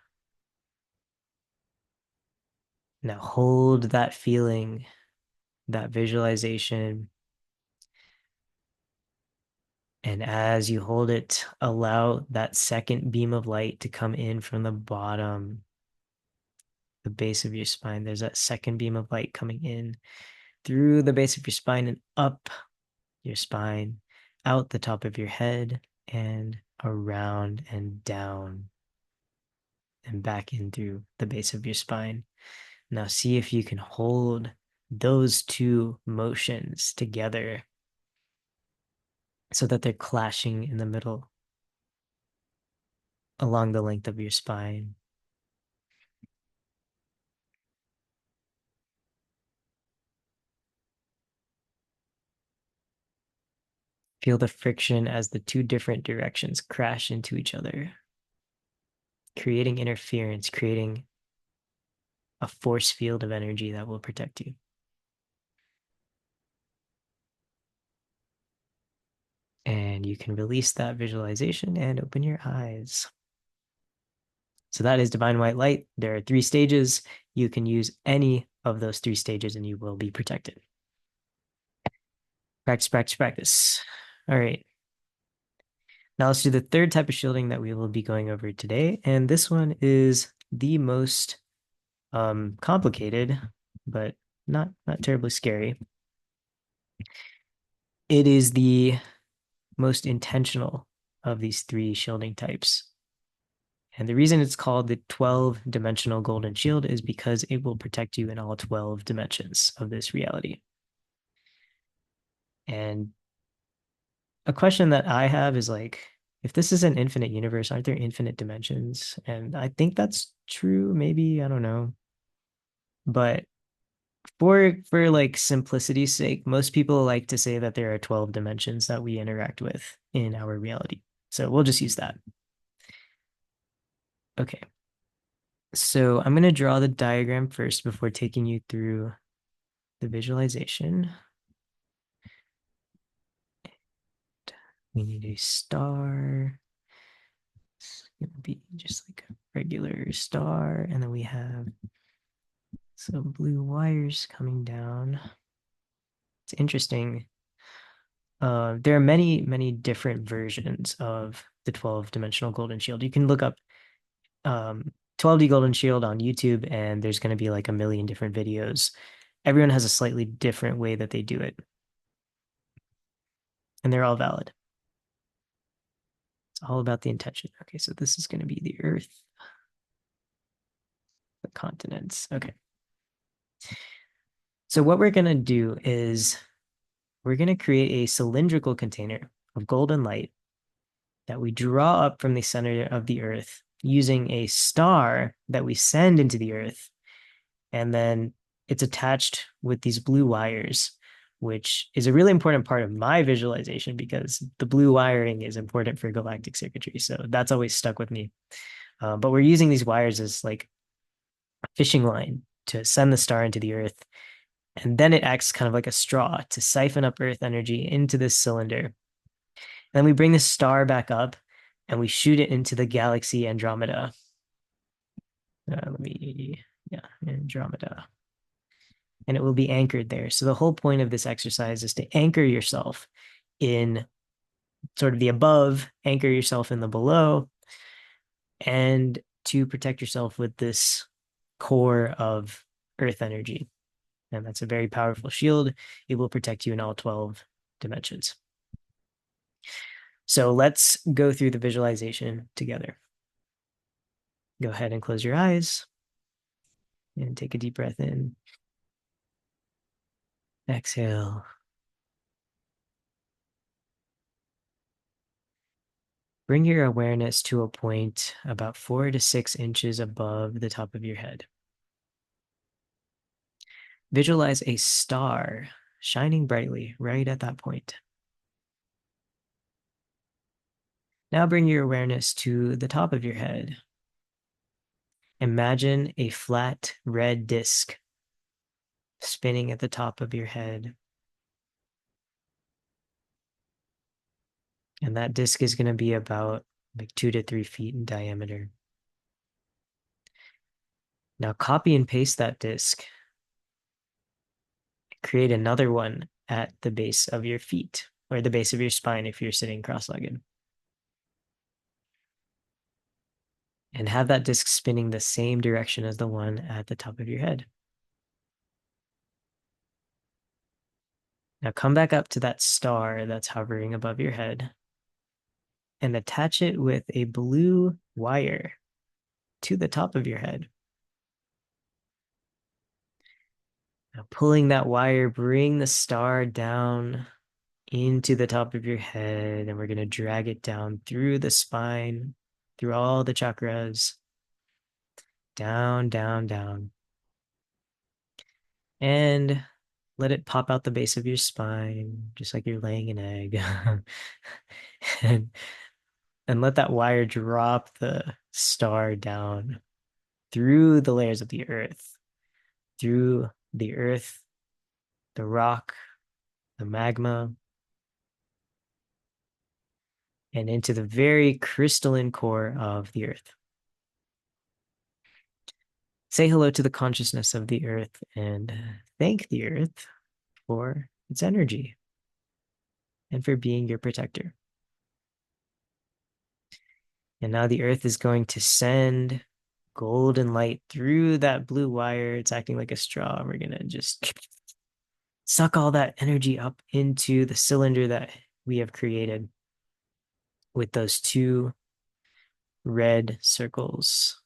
Now hold that feeling, that visualization. And as you hold it, allow that second beam of light to come in from the bottom, the base of your spine. There's that second beam of light coming in through the base of your spine and up your spine, out the top of your head, and around and down and back in through the base of your spine. Now see if you can hold those two motions together so that they're clashing in the middle along the length of your spine. Feel the friction as the two different directions crash into each other, creating interference, creating a force field of energy that will protect you. And you can release that visualization and open your eyes. So that is divine white light. There are 3 stages. You can use any of those 3 stages and you will be protected. Practice, practice, practice. All right. Now let's do the third type of shielding that we will be going over today. And this one is the most complicated, but not terribly scary. It is the most intentional of these 3 shielding types. And the reason it's called the 12-dimensional golden shield is because it will protect you in all 12 dimensions of this reality. And a question that I have is like, if this is an infinite universe, aren't there infinite dimensions? And I think that's true, maybe, I don't know. But for like simplicity's sake, most people like to say that there are 12 dimensions that we interact with in our reality. So we'll just use that. Okay. So I'm going to draw the diagram first before taking you through the visualization. We need a star. It's going to be just like a regular star. And then we have some blue wires coming down. It's interesting. There are many different versions of the 12-dimensional golden shield. You can look up 12D golden shield on YouTube, and there's going to be like a million different videos. Everyone has a slightly different way that they do it, and they're all valid. It's all about the intention. Okay, so this is going to be the Earth, the continents. Okay. So what we're going to do is we're going to create a cylindrical container of golden light that we draw up from the center of the Earth using a star that we send into the Earth. And then it's attached with these blue wires, which is a really important part of my visualization because the blue wiring is important for galactic circuitry. So that's always stuck with me. But we're using these wires as like a fishing line to send the star into the Earth. And then it acts kind of like a straw to siphon up Earth energy into this cylinder. And then we bring the star back up and we shoot it into the galaxy Andromeda. Andromeda. And it will be anchored there. So the whole point of this exercise is to anchor yourself in sort of the above, anchor yourself in the below, and to protect yourself with this core of earth energy. And that's a very powerful shield. It will protect you in all 12 dimensions. So let's go through the visualization together. Go ahead and close your eyes and take a deep breath in. Exhale. Bring your awareness to a point about 4 to 6 inches above the top of your head. Visualize a star shining brightly right at that point. Now bring your awareness to the top of your head. Imagine a flat red disc spinning at the top of your head. And that disc is going to be about like 2 to 3 feet in diameter. Now copy and paste that disc. Create another one at the base of your feet or the base of your spine if you're sitting cross-legged. And have that disc spinning the same direction as the one at the top of your head. Now come back up to that star that's hovering above your head and attach it with a blue wire to the top of your head. Now pulling that wire, bring the star down into the top of your head, and we're going to drag it down through the spine, through all the chakras, down, down, down. And let it pop out the base of your spine, just like you're laying an egg. and, and let that wire drop the star down through the layers of the earth, the rock, the magma, and into the very crystalline core of the earth. Say hello to the consciousness of the earth and thank the earth for its energy and for being your protector. And now the earth is going to send golden light through that blue wire. It's acting like a straw. We're going to just suck all that energy up into the cylinder that we have created with those 2 red circles.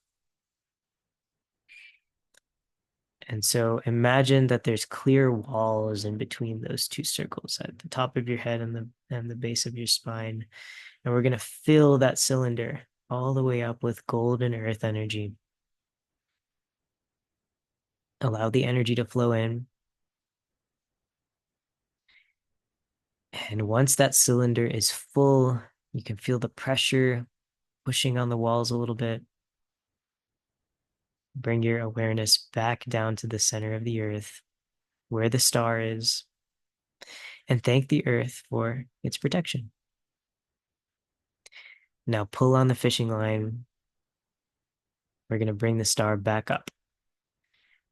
And so imagine that there's clear walls in between those 2 circles at the top of your head and the base of your spine. And we're going to fill that cylinder all the way up with golden earth energy. Allow the energy to flow in. And once that cylinder is full, you can feel the pressure pushing on the walls a little bit. Bring your awareness back down to the center of the earth, where the star is, and thank the earth for its protection. Now pull on the fishing line. We're going to bring the star back up,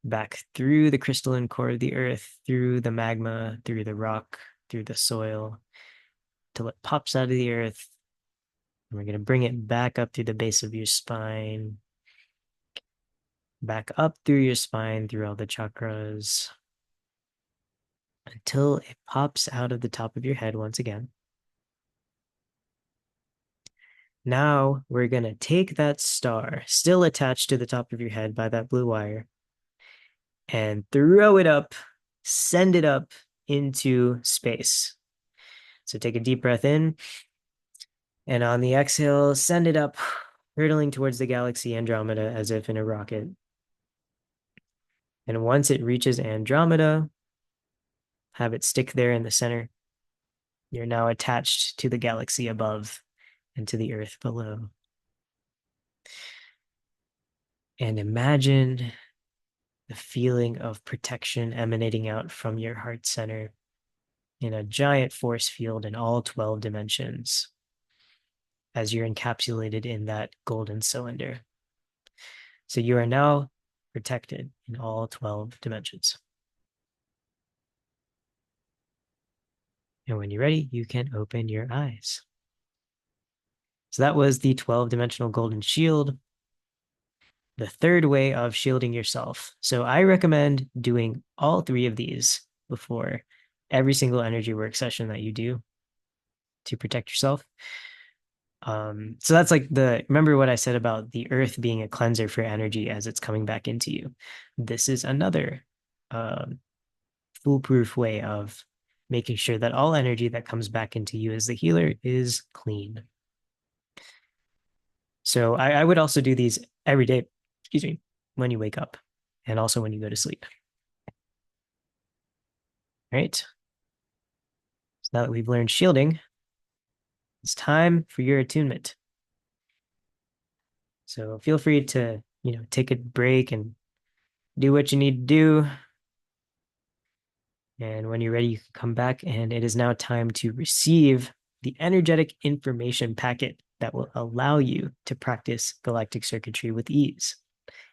back through the crystalline core of the earth, through the magma, through the rock, through the soil, till it pops out of the earth. And we're going to bring it back up through the base of your spine, back up through your spine, through all the chakras, until it pops out of the top of your head once again. Now we're going to take that star, still attached to the top of your head by that blue wire, and throw it up, send it up into space. So take a deep breath in, and on the exhale, send it up, hurtling towards the galaxy Andromeda as if in a rocket. And once it reaches Andromeda, have it stick there in the center. You're now attached to the galaxy above and to the earth below. And imagine the feeling of protection emanating out from your heart center in a giant force field in all 12 dimensions as you're encapsulated in that golden cylinder. So you are now protected in all 12 dimensions. And when you're ready, you can open your eyes. So that was the 12-dimensional golden shield, the third way of shielding yourself. So I recommend doing all three of these before every single energy work session that you do to protect yourself. So that's like remember what I said about the earth being a cleanser for energy as it's coming back into you. This is another um, foolproof way of making sure that all energy that comes back into you as the healer is clean. So I would also do these every day, excuse me, when you wake up and also when you go to sleep. Right. So now that we've learned shielding, it's time for your attunement. So feel free to, take a break and do what you need to do. And when you're ready, you can come back. And it is now time to receive the energetic information packet that will allow you to practice galactic circuitry with ease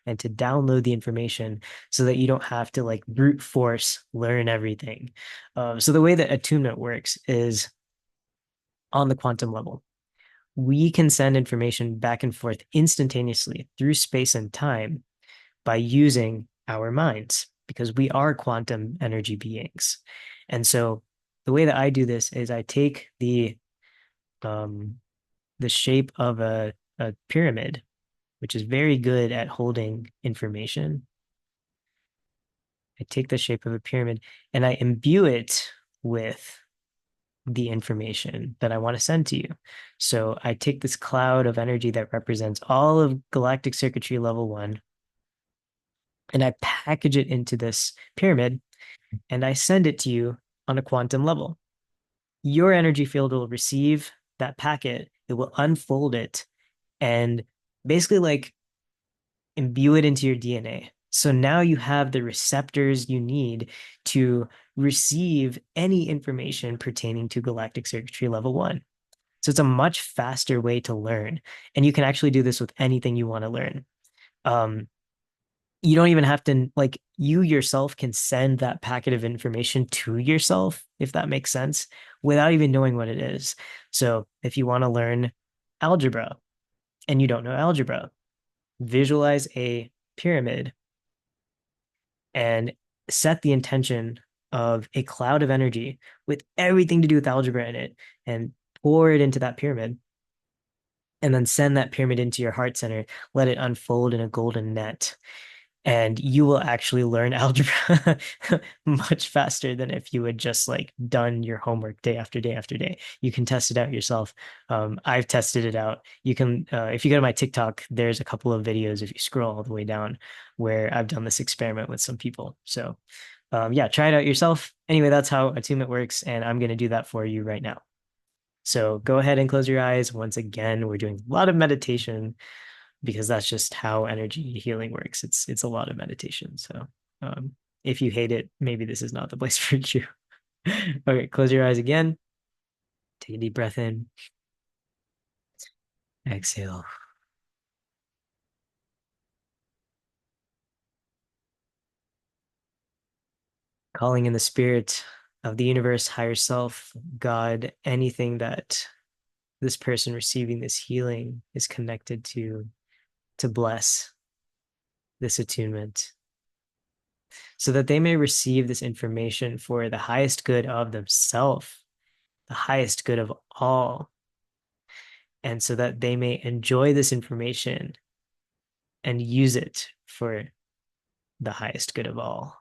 and to download the information so that you don't have to like brute force learn everything. So the way that attunement works is on the quantum level. We can send information back and forth instantaneously through space and time by using our minds because we are quantum energy beings. And so the way that I do this is I take um, the shape of a pyramid, which is very good at holding information. I take the shape of a pyramid and I imbue it with the information that I want to send to you. So I take this cloud of energy that represents all of galactic circuitry level one, and I package it into this pyramid and I send it to you on a quantum level. Your energy field will receive that packet, it will unfold it, and basically like imbue it into your DNA. So now you have the receptors you need to receive any information pertaining to galactic circuitry level one. So it's a much faster way to learn. And you can actually do this with anything you want to learn. Um, you don't even have to, like, you yourself can send that packet of information to yourself, if that makes sense, without even knowing what it is. So if you want to learn algebra and you don't know algebra, visualize a pyramid and set the intention of a cloud of energy with everything to do with algebra in it and pour it into that pyramid and then send that pyramid into your heart center, let it unfold in a golden net. And you will actually learn algebra much faster than if you had just like done your homework day after day after day. You can test it out yourself. I've tested it out. You can, if you go to my TikTok, there's a couple of videos if you scroll all the way down where I've done this experiment with some people. So, yeah, try it out yourself. Anyway, that's how attunement works, and I'm going to do that for you right now. So go ahead and close your eyes. Once again, we're doing a lot of meditation because that's just how energy healing works. It's a lot of meditation. So um, if you hate it, maybe this is not the place for you. Okay, close your eyes again. Take a deep breath in. Exhale. Calling in the spirit of the universe, higher self, God, anything that this person receiving this healing is connected to bless this attunement so that they may receive this information for the highest good of themselves, the highest good of all, and so that they may enjoy this information and use it for the highest good of all.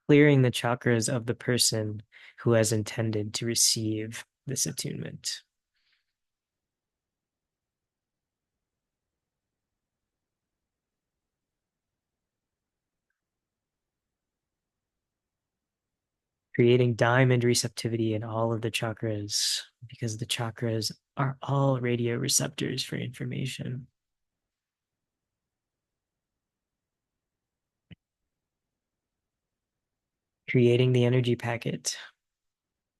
Clearing the chakras of the person who has intended to receive this attunement. Creating diamond receptivity in all of the chakras because the chakras are all radio receptors for information. Creating the energy packet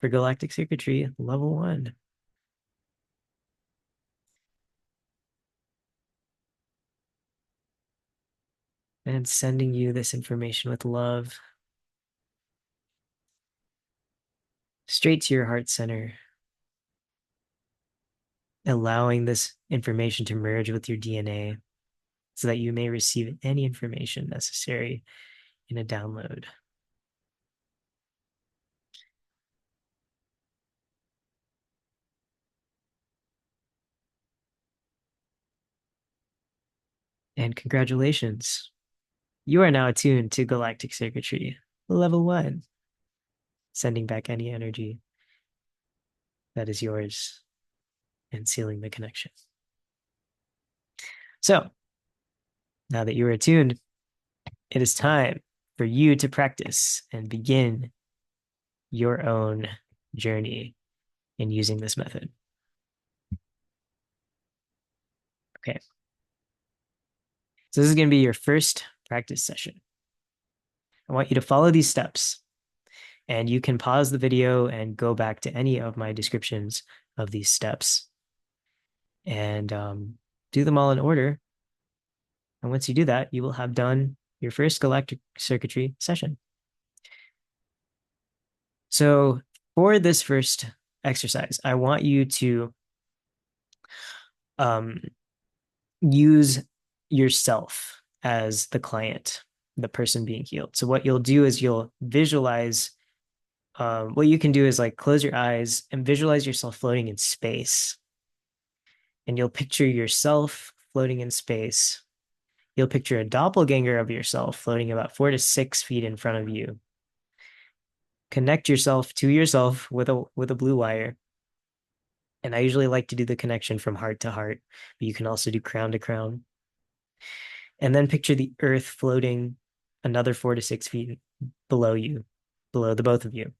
for galactic circuitry level one. and sending you this information with love straight to your heart center, allowing this information to merge with your DNA so that you may receive any information necessary in a download. And congratulations, you are now attuned to Galactic Circuitry, level 1, sending back any energy that is yours and sealing the connection. So, now that you are attuned, it is time for you to practice and begin your own journey in using this method. Okay. So this is going to be your first practice session. I want you to follow these steps, and you can pause the video and go back to any of my descriptions of these steps and do them all in order. And once you do that, you will have done your first galactic circuitry session. So for this first exercise, I want you to use yourself as the client, the person being healed. So what you'll do is you'll visualize, what you can do is like close your eyes and visualize yourself floating in space. And you'll picture yourself floating in space. You'll picture a doppelganger of yourself floating about 4 to 6 feet in front of you. Connect yourself to yourself with a blue wire. And I usually like to do the connection from heart to heart, but you can also do crown to crown. And then picture the earth floating another 4 to 6 feet below you, below the both of you.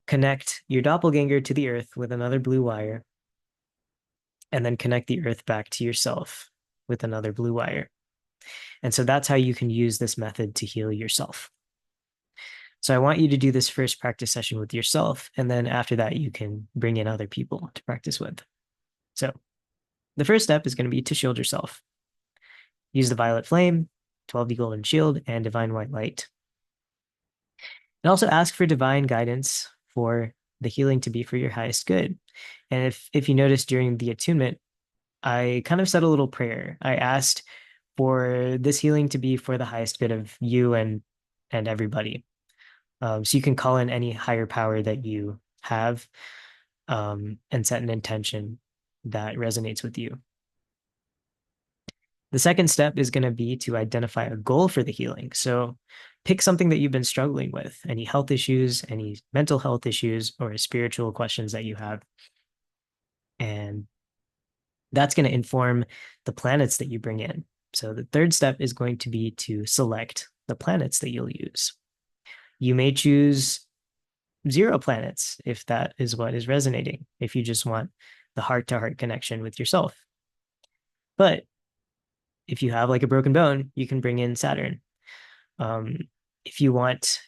Connect your doppelganger to the earth with another blue wire, and then connect the earth back to yourself with another blue wire. And so that's how you can use this method to heal yourself. So I want you to do this first practice session with yourself, and then after that, you can bring in other people to practice with. So the first step is going to be to shield yourself. Use the violet flame, 12D golden shield, and divine white light. And also ask for divine guidance for the healing to be for your highest good. And if you notice during the attunement, I kind of said a little prayer. I asked for this healing to be for the highest good of you and everybody. So you can call in any higher power that you have, and set an intention that resonates with you. The second step is going to be to identify a goal for the healing. So pick something that you've been struggling with, any health issues, any mental health issues, or spiritual questions that you have. And that's going to inform the planets that you bring in. So the third step is going to be to select the planets that you'll use. You may choose 0 planets if that is what is resonating, if you just want the heart-to-heart connection with yourself. But if you have like a broken bone, you can bring in Saturn. If you want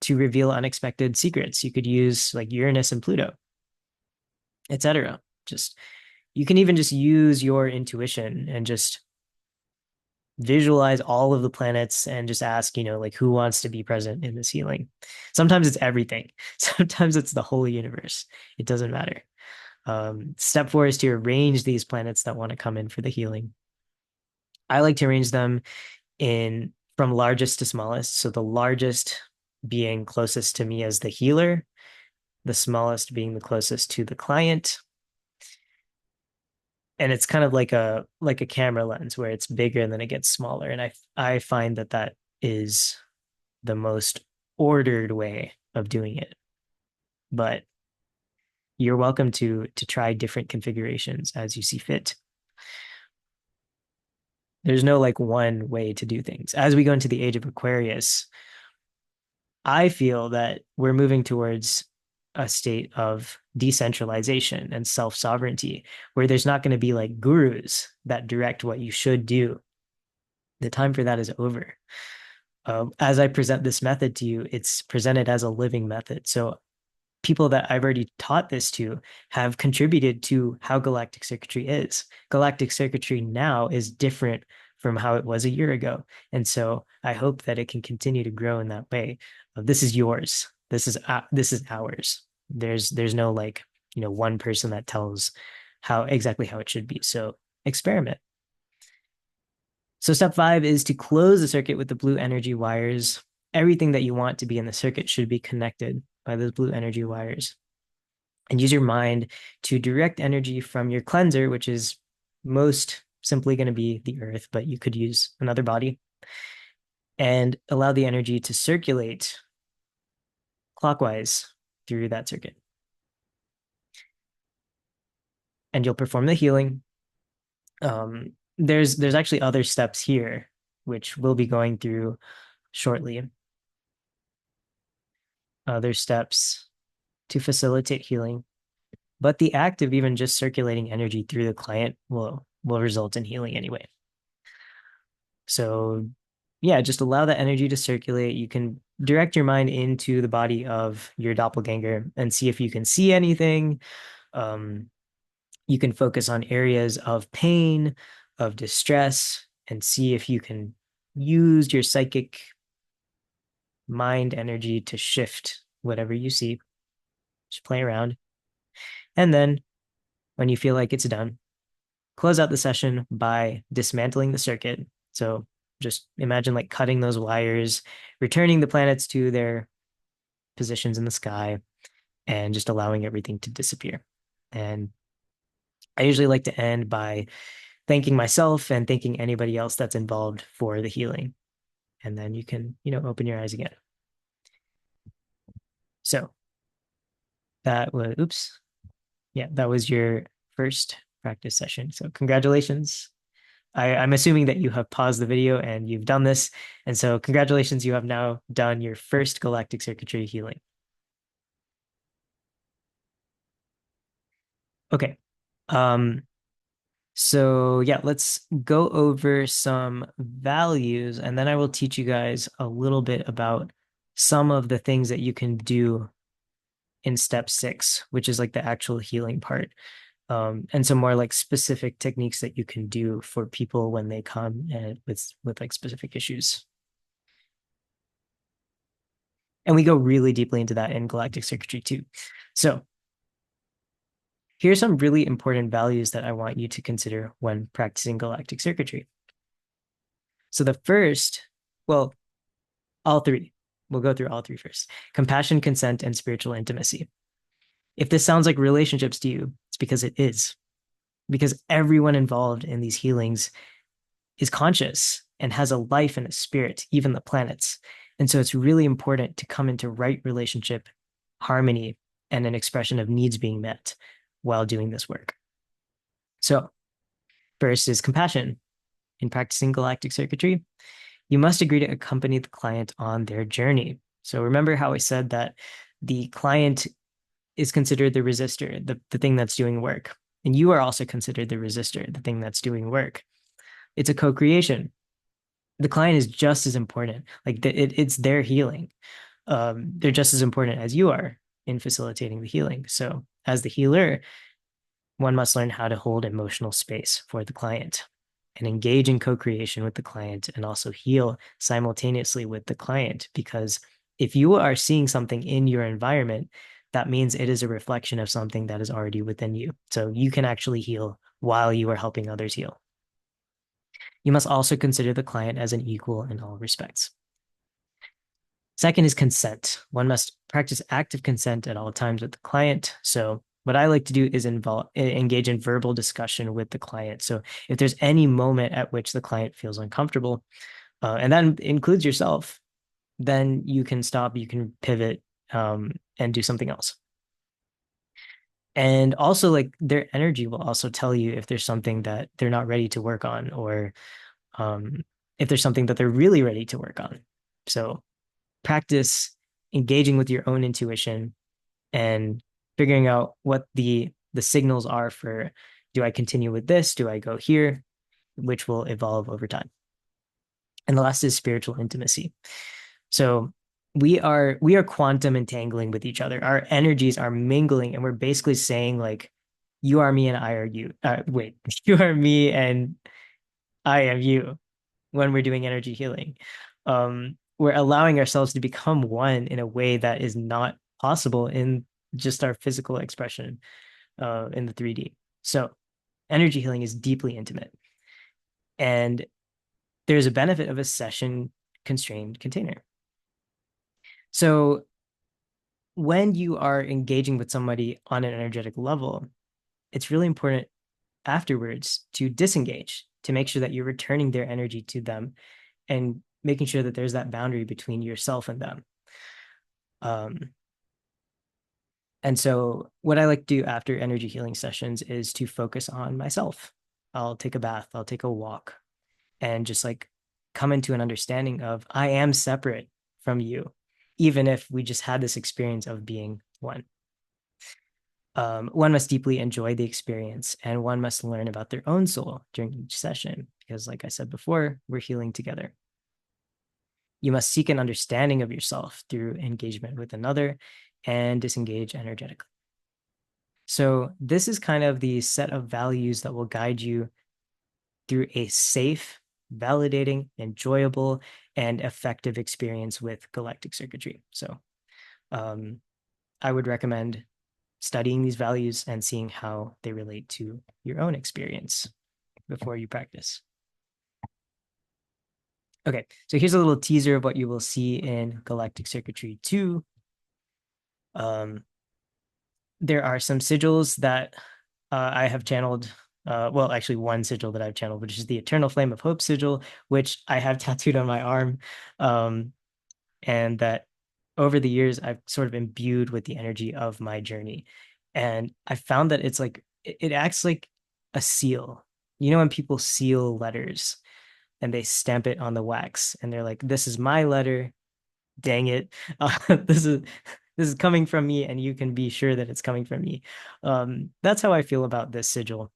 to reveal unexpected secrets, you could use like Uranus and Pluto, etc. You can even just use your intuition and just visualize all of the planets and just ask, like who wants to be present in this healing? Sometimes it's everything. Sometimes it's the whole universe. It doesn't matter. Step 4 is to arrange these planets that want to come in for the healing. I like to arrange them in from largest to smallest. So the largest being closest to me as the healer, the smallest being the closest to the client. And it's kind of like a camera lens where it's bigger and then it gets smaller. And I find that is the most ordered way of doing it. But you're welcome to try different configurations as you see fit. There's no like one way to do things. As we go into the age of Aquarius, I feel that we're moving towards a state of decentralization and self-sovereignty, where there's not going to be like gurus that direct what you should do. The time for that is over. As I present this method to you, it's presented as a living method. So people that I've already taught this to have contributed to how galactic circuitry is. Galactic circuitry now is different from how it was a year ago. And so I hope that it can continue to grow in that way. This is yours. This is ours. There's no like, one person that tells how exactly how it should be. So experiment. So step 5 is to close the circuit with the blue energy wires. Everything that you want to be in the circuit should be connected by those blue energy wires. And use your mind to direct energy from your cleanser, which is most simply going to be the earth, but you could use another body, and allow the energy to circulate clockwise through that circuit. And you'll perform the healing. There's actually other steps here, which we'll be going through shortly. Other steps to facilitate healing. But the act of even just circulating energy through the client will result in healing anyway. So yeah, just allow that energy to circulate. You can direct your mind into the body of your doppelganger and see if you can see anything. You can focus on areas of pain, of distress, and see if you can use your psychic mind energy to shift whatever you see. Just play around. And then when you feel like it's done, close out the session by dismantling the circuit. So just imagine like cutting those wires, returning the planets to their positions in the sky, and just allowing everything to disappear. And I usually like to end by thanking myself and thanking anybody else that's involved for the healing. And then you can, open your eyes again. So that was your first practice session. So congratulations. I'm assuming that you have paused the video and you've done this. And so congratulations, you have now done your first galactic circuitry healing. Okay. So yeah, let's go over some values and then I will teach you guys a little bit about some of the things that you can do in step 6, which is like the actual healing part. And some more like specific techniques that you can do for people when they come and with like specific issues. And we go really deeply into that in galactic circuitry too. So here's some really important values that I want you to consider when practicing galactic circuitry. So the first, well, all three. We'll go through all three first. Compassion, consent, and spiritual intimacy. If this sounds like relationships to you, it's because it is. Because everyone involved in these healings is conscious and has a life and a spirit, even the planets. And so it's really important to come into right relationship, harmony, and an expression of needs being met while doing this work. So first is compassion. In practicing galactic circuitry, you must agree to accompany the client on their journey. So remember how I said that the client is considered the resistor, the thing that's doing work. And you are also considered the resistor, the thing that's doing work. It's a co-creation. The client is just as important. Like it's their healing. They're just as important as you are in facilitating the healing. So as the healer, one must learn how to hold emotional space for the client and engage in co-creation with the client and also heal simultaneously with the client. Because if you are seeing something in your environment, that means it is a reflection of something that is already within you. So you can actually heal while you are helping others heal. You must also consider the client as an equal in all respects. Second is consent. One must practice active consent at all times with the client. So what I like to do is engage in verbal discussion with the client. So if there's any moment at which the client feels uncomfortable, and that includes yourself, then you can stop, you can pivot, and do something else. And also, like their energy will also tell you if there's something that they're not ready to work on, or if there's something that they're really ready to work on. So practice engaging with your own intuition and figuring out what the signals are for, do I continue with this? Do I go here? Which will evolve over time. And the last is spiritual intimacy. So we are quantum entangling with each other. Our energies are mingling, and we're basically saying like, you are me and I are you. Wait, you are me and I am you. when we're doing energy healing. We're allowing ourselves to become one in a way that is not possible in just our physical expression in the 3D. So energy healing is deeply intimate. And there's a benefit of a session constrained container. So when you are engaging with somebody on an energetic level, it's really important afterwards to disengage, to make sure that you're returning their energy to them and making sure that there's that boundary between yourself and them. Um, and so what I like to do after energy healing sessions is to focus on myself. I'll take a bath, I'll take a walk, and just like come into an understanding of I am separate from you, even if we just had this experience of being one. One must deeply enjoy the experience and one must learn about their own soul during each session because, like I said before, we're healing together. You must seek an understanding of yourself through engagement with another and disengage energetically. So, this is kind of the set of values that will guide you through a safe, validating, enjoyable, and effective experience with galactic circuitry. So, um, I would recommend studying these values and seeing how they relate to your own experience before you practice. Okay, so here's a little teaser of what you will see in Galactic Circuitry 2. There are some sigils that I have channeled. Well, actually, one sigil that I've channeled, which is the Eternal Flame of Hope sigil, which I have tattooed on my arm. And that over the years, I've sort of imbued with the energy of my journey. And I found that it's like, it acts like a seal. You know, when people seal letters and they stamp it on the wax and they're like, this is my letter. Dang it. This is coming from me and you can be sure that it's coming from me. That's how I feel about this sigil.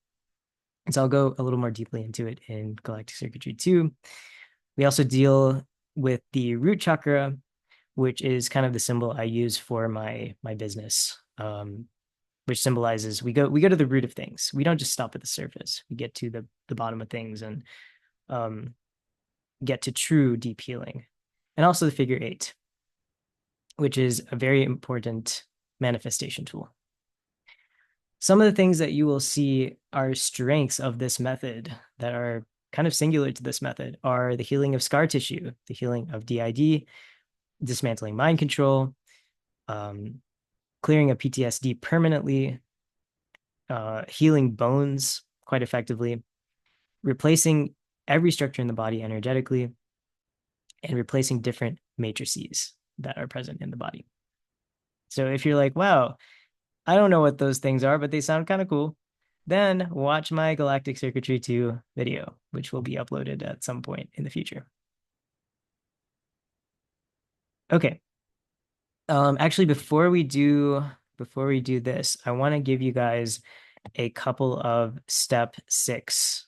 And so I'll go a little more deeply into it in Galactic Circuitry 2. We also deal with the root chakra, which is kind of the symbol I use for my business, which symbolizes we go to the root of things. We don't just stop at the surface. We get to the bottom of things and get to true deep healing. And also the figure 8, which is a very important manifestation tool. Some of the things that you will see are strengths of this method that are kind of singular to this method are the healing of scar tissue, the healing of DID, dismantling mind control, clearing a PTSD permanently, healing bones quite effectively, replacing every structure in the body energetically, and replacing different matrices that are present in the body. So if you're like, wow, I don't know what those things are, but they sound kind of cool, then watch my Galactic Circuitry 2 video, which will be uploaded at some point in the future. Okay. Actually, before we do this, I want to give you guys a couple of step 6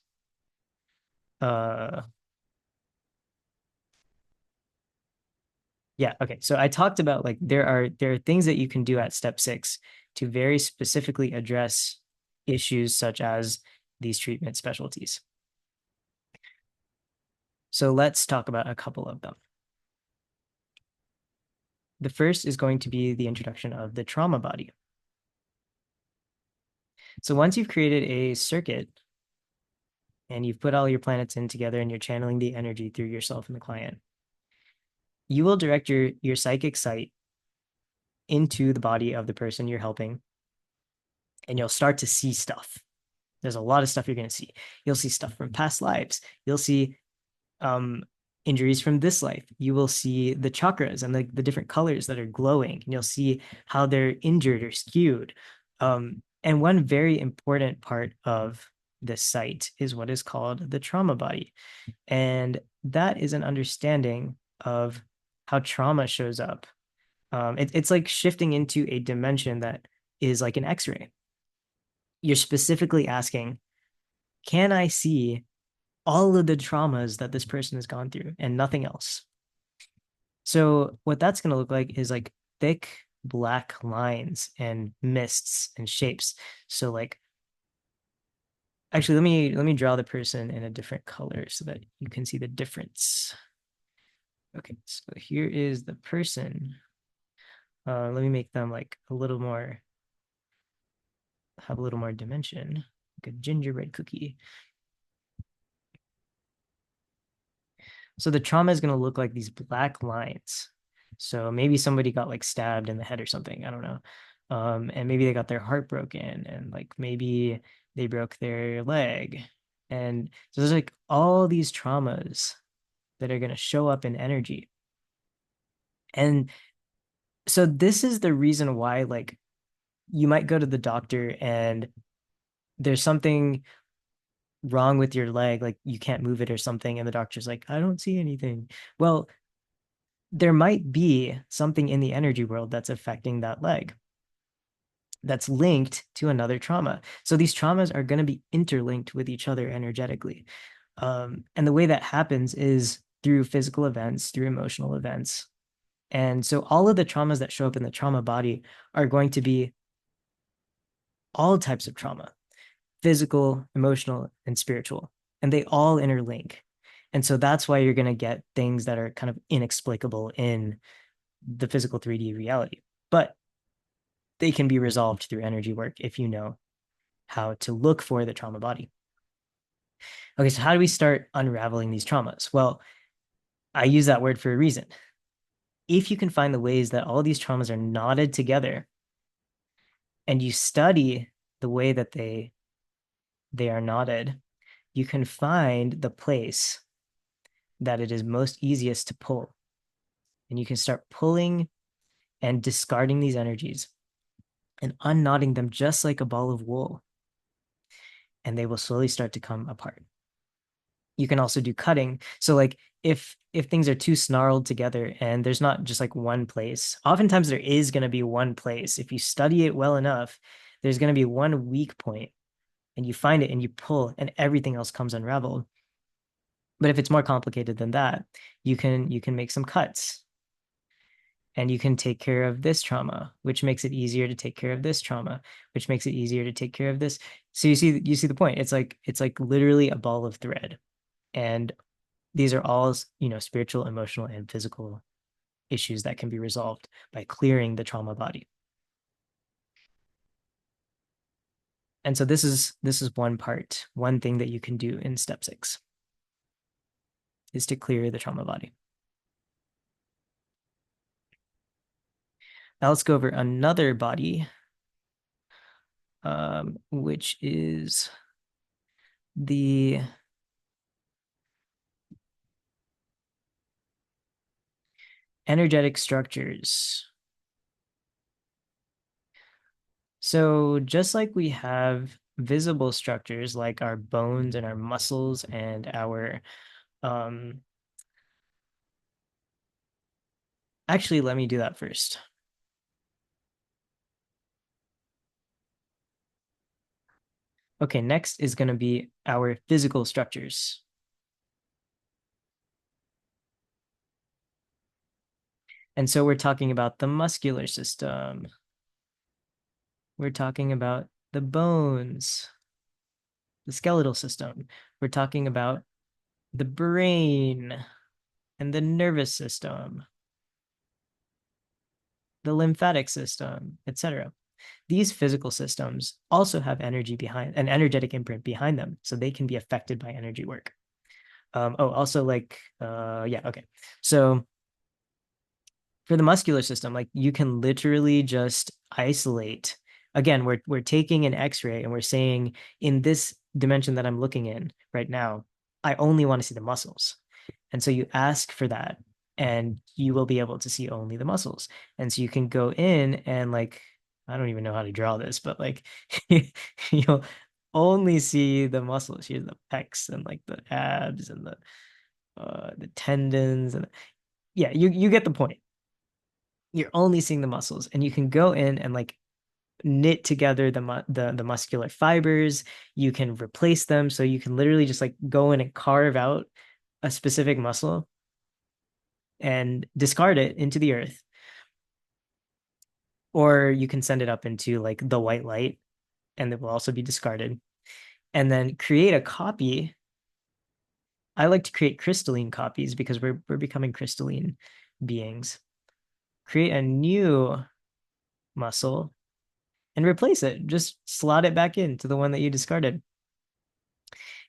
yeah, okay. So I talked about like there are things that you can do at step 6 to very specifically address issues such as these treatment specialties. So let's talk about a couple of them. The first is going to be the introduction of the trauma body. So once you've created a circuit and you've put all your planets in together and you're channeling the energy through yourself and the client, you will direct your psychic sight into the body of the person you're helping, and you'll start to see stuff. There's a lot of stuff you're going to see. You'll see stuff from past lives. You'll see injuries from this life. You will see the chakras and the different colors that are glowing. And you'll see how they're injured or skewed. And one very important part of this site is what is called the trauma body. And that is an understanding of how trauma shows up. It's like shifting into a dimension that is like an X-ray. You're specifically asking, can I see all of the traumas that this person has gone through and nothing else? So what that's going to look like is like thick black lines and mists and shapes. So like Actually, let me draw the person in a different color so that you can see the difference. Okay, so here is the person. Let me make them like a little more, have a little more dimension, like a gingerbread cookie. So the trauma is going to look like these black lines. So maybe somebody got like stabbed in the head or something. I don't know. And maybe they got their heart broken, and like maybe they broke their leg. And so there's like all these traumas that are going to show up in energy. And so this is the reason why like you might go to the doctor and there's something wrong with your leg, like you can't move it or something, and the doctor's like, I don't see anything. Well, there might be something in the energy world that's affecting that leg that's linked to another trauma. So these traumas are going to be interlinked with each other energetically. And the way that happens is through physical events, through emotional events. And so all of the traumas that show up in the trauma body are going to be all types of trauma: physical, emotional, and spiritual. And they all interlink. And so that's why you're going to get things that are kind of inexplicable in the physical 3D reality. But they can be resolved through energy work if you know how to look for the trauma body. Okay, so how do we start unraveling these traumas? Well, I use that word for a reason. If you can find the ways that all these traumas are knotted together and you study the way that they are knotted, you can find the place that it is most easiest to pull. And you can start pulling and discarding these energies and unknotting them just like a ball of wool. And they will slowly start to come apart. You can also do cutting. So like if things are too snarled together and there's not just like one place, oftentimes there is going to be one place. If you study it well enough, there's going to be one weak point and you find it and you pull and everything else comes unraveled. But if it's more complicated than that, you can make some cuts and you can take care of this trauma, which makes it easier to take care of this trauma, which makes it easier to take care of this. So you see the point. It's like literally a ball of thread. And these are all, spiritual, emotional, and physical issues that can be resolved by clearing the trauma body. And so this is one thing that you can do in step 6 is to clear the trauma body. Now let's go over another body, which is the energetic structures. So just like we have visible structures like our bones and our muscles and our actually, let me do that first. Okay, next is going to be our physical structures. And so we're talking about the muscular system. We're talking about the bones, the skeletal system. We're talking about the brain and the nervous system, the lymphatic system, etc. These physical systems also have energy behind an energetic imprint behind them, so they can be affected by energy work. Also yeah, okay. So for the muscular system, like you can literally just isolate. Again, we're taking an X-ray and we're saying in this dimension that I'm looking in right now, I only want to see the muscles. And so you ask for that and you will be able to see only the muscles. And so you can go in and like, I don't even know how to draw this, but like you'll only see the muscles. Here's the pecs and like the abs and the tendons and yeah, you get the point. You're only seeing the muscles and you can go in and like knit together the muscular fibers. You can replace them, so you can literally just like go in and carve out a specific muscle and discard it into the earth, or you can send it up into like the white light and it will also be discarded. and then create a copy. I like to create crystalline copies because we're becoming crystalline beings. Create a new muscle and replace it. Just slot it back into the one that you discarded.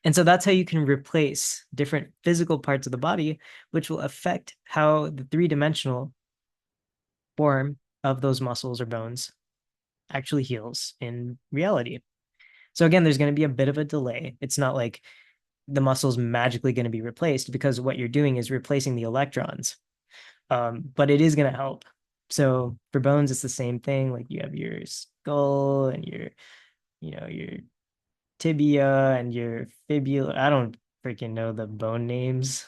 And so that's how you can replace different physical parts of the body, which will affect how the three-dimensional form of those muscles or bones actually heals in reality. So again, there's going to be a bit of a delay. It's not like the muscle's magically going to be replaced because what you're doing is replacing the electrons. But it is going to help. So for bones, it's the same thing. Like you have your skull and your tibia and your fibula. I don't freaking know the bone names.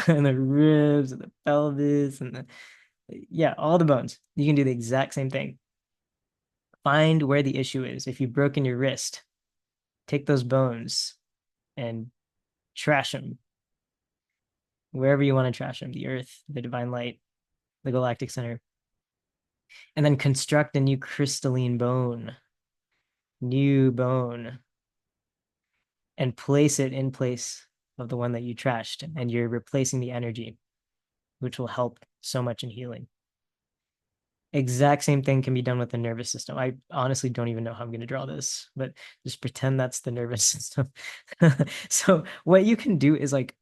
And the ribs and the pelvis and yeah, all the bones. You can do the exact same thing. Find where the issue is. If you've broken your wrist, take those bones and trash them wherever you want to trash them, the earth, the divine light, the galactic center, and then construct a new crystalline new bone, and place it in place of the one that you trashed. And you're replacing the energy, which will help so much in healing. Exact same thing can be done with the nervous system. I honestly don't even know how I'm going to draw this, but just pretend that's the nervous system. So what you can do is like,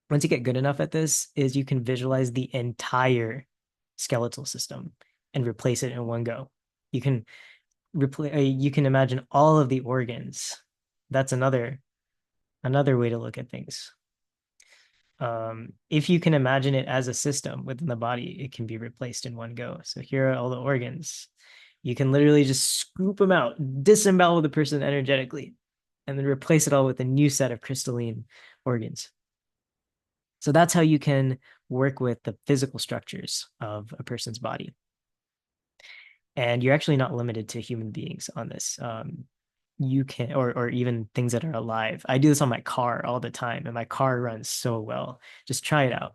once you get good enough at this, is you can visualize the entire skeletal system and replace it in one go. You can you can imagine all of the organs. That's another way to look at things. If you can imagine it as a system within the body, it can be replaced in one go. So here are all the organs. You can literally just scoop them out, disembowel the person energetically, and then replace it all with a new set of crystalline organs. So that's how you can work with the physical structures of a person's body. And you're actually not limited to human beings on this. You can, or even things that are alive. I do this on my car all the time, and my car runs so well. Just try it out.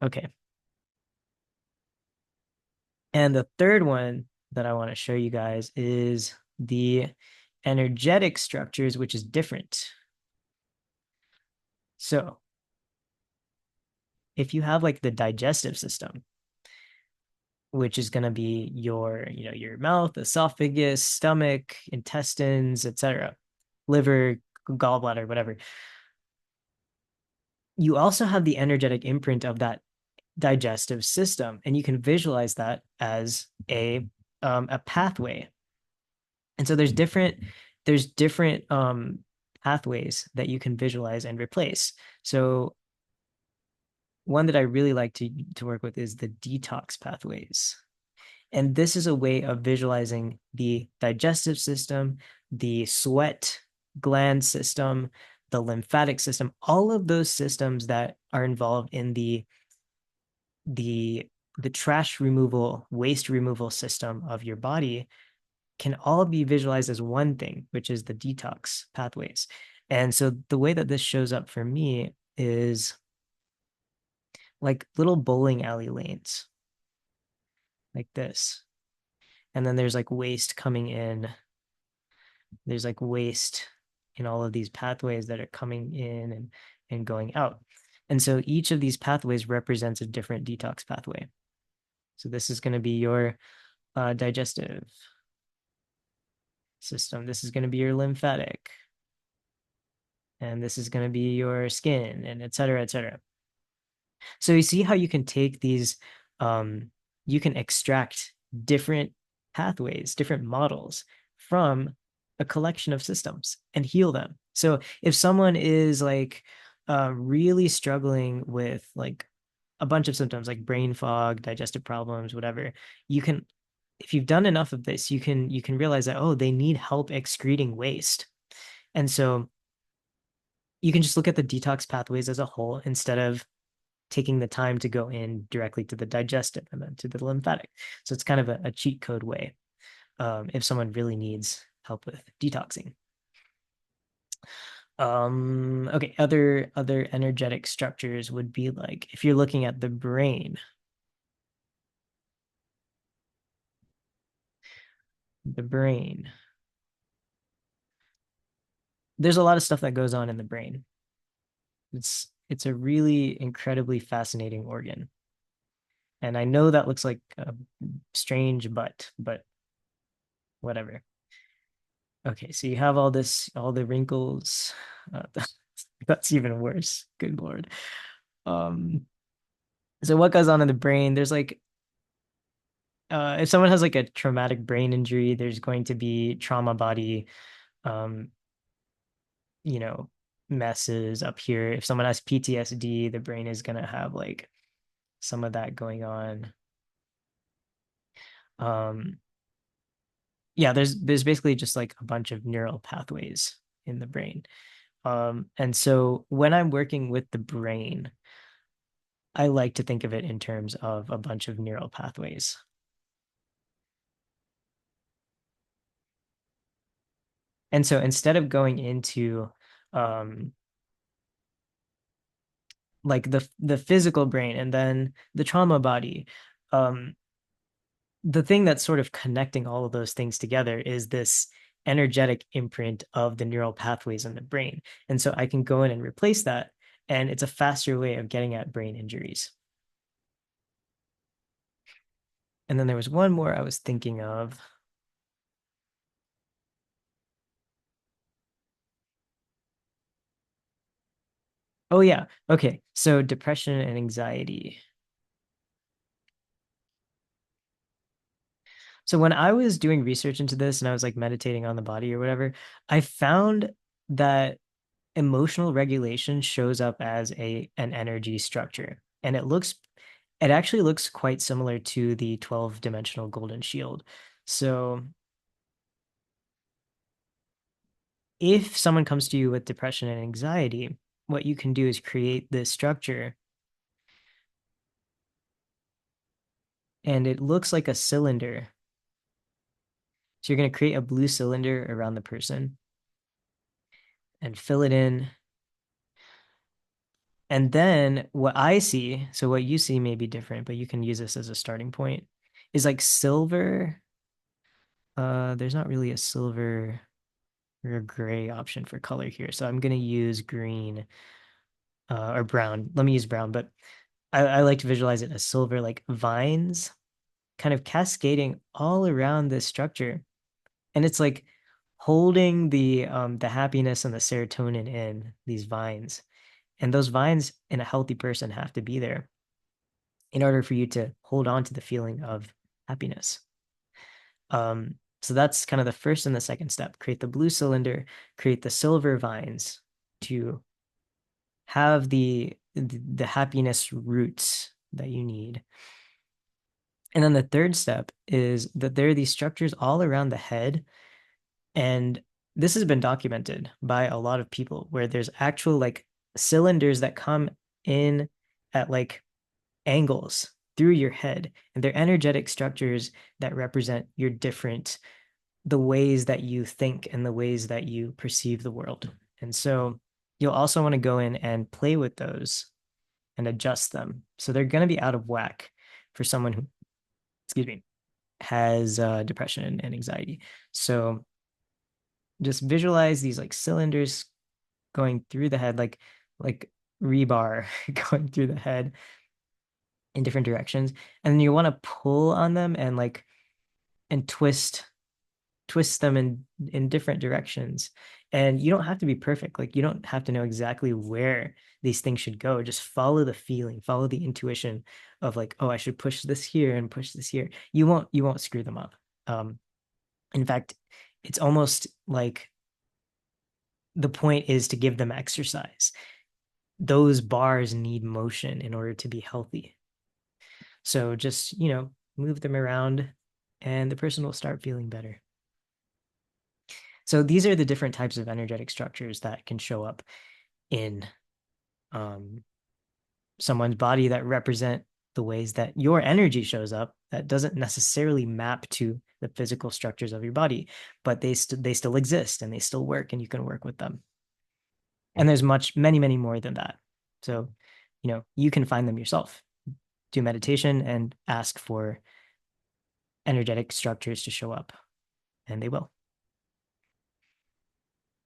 Okay. And the third one that I want to show you guys is the energetic structures, which is different. So if you have like the digestive system, which is going to be your mouth, esophagus, stomach, intestines, etc., liver, gallbladder, whatever. You also have the energetic imprint of that digestive system, and you can visualize that as a pathway. And so there's different pathways that you can visualize and replace. So one that I really like to work with is the detox pathways. And this is a way of visualizing the digestive system, the sweat gland system, the lymphatic system, all of those systems that are involved in the the trash removal, waste removal system of your body can all be visualized as one thing, which is the detox pathways. And so the way that this shows up for me is like little bowling alley lanes, like this. And then there's like waste coming in. There's like waste in all of these pathways that are coming in and going out. And so each of these pathways represents a different detox pathway. So this is going to be your digestive system. This is going to be your lymphatic. And this is going to be your skin, and et cetera, et cetera. So you see how you can take these, you can extract different pathways, different models from a collection of systems and heal them. So if someone is like really struggling with like a bunch of symptoms like brain fog, digestive problems, whatever, you can, if you've done enough of this, you can realize that, oh, they need help excreting waste. And so you can just look at the detox pathways as a whole instead of taking the time to go in directly to the digestive and then to the lymphatic. So it's kind of a cheat code way if someone really needs help with detoxing. Okay, other energetic structures would be like if you're looking at the brain, the brain. there's a lot of stuff that goes on in the brain. It's a really incredibly fascinating organ. And I know that looks like strange, but whatever. Okay, so you have all this, all the wrinkles. Uh, that's even worse. Good Lord. Um, so what goes on in the brain? There's like if someone has like a traumatic brain injury, there's going to be trauma body, um, you know, messes up here. If someone has PTSD, the brain is gonna have like some of that going on. Um, yeah, there's basically just like a bunch of neural pathways in the brain. And so when I'm working with the brain, I like to think of it in terms of a bunch of neural pathways. And so instead of going into um, like the physical brain and then the trauma body, um, the thing that's sort of connecting all of those things together is this energetic imprint of the neural pathways in the brain. And so I can go in and replace that, and it's a faster way of getting at brain injuries. And then there was one more I was thinking of. Oh yeah. Okay. So depression and anxiety. So when I was doing research into this and I was like meditating on the body or whatever, I found that emotional regulation shows up as a an energy structure. And it actually looks quite similar to the 12-dimensional golden shield. So if someone comes to you with depression and anxiety, what you can do is create this structure and it looks like a cylinder. So you're going to create a blue cylinder around the person and fill it in. And then what I see, so what you see may be different, but you can use this as a starting point, is like silver. There's not really a silver or a gray option for color here. So I'm going to use green or brown. Let me use brown, but I like to visualize it as silver, like vines kind of cascading all around this structure. And it's like holding the happiness and the serotonin in these vines. And those vines in a healthy person have to be there in order for you to hold on to the feeling of happiness. So that's kind of the first and the second step. Create the blue cylinder, create the silver vines to have the happiness roots that you need. And then the third step is that there are these structures all around the head. And this has been documented by a lot of people where there's actual like cylinders that come in at like angles through your head. And they're energetic structures that represent your different, the ways that you think and the ways that you perceive the world. And so you'll also want to go in and play with those and adjust them. So they're going to be out of whack for someone who, excuse me, has depression and anxiety. So just visualize these like cylinders going through the head, like rebar going through the head in different directions. And then you want to pull on them and like and twist them in different directions. And you don't have to be perfect. Like you don't have to know exactly where these things should go. Just follow the feeling, follow the intuition of like, oh, I should push this here and push this here. You won't screw them up. In fact, it's almost like the point is to give them exercise. Those bars need motion in order to be healthy. So just, move them around and the person will start feeling better. So these are the different types of energetic structures that can show up in um, someone's body that represent the ways that your energy shows up that doesn't necessarily map to the physical structures of your body, but they still exist and they still work and you can work with them. And there's many more than that. So, you can find them yourself. Do meditation and ask for energetic structures to show up, and they will.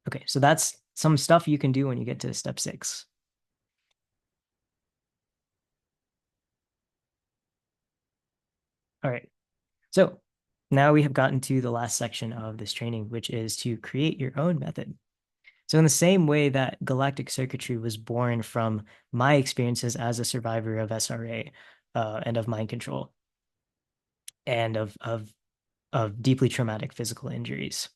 Okay, so that's some stuff you can do when you get to step 6. All right. So now we have gotten to the last section of this training, which is to create your own method. So in the same way that galactic circuitry was born from my experiences as a survivor of SRA, and of mind control, and of deeply traumatic physical injuries,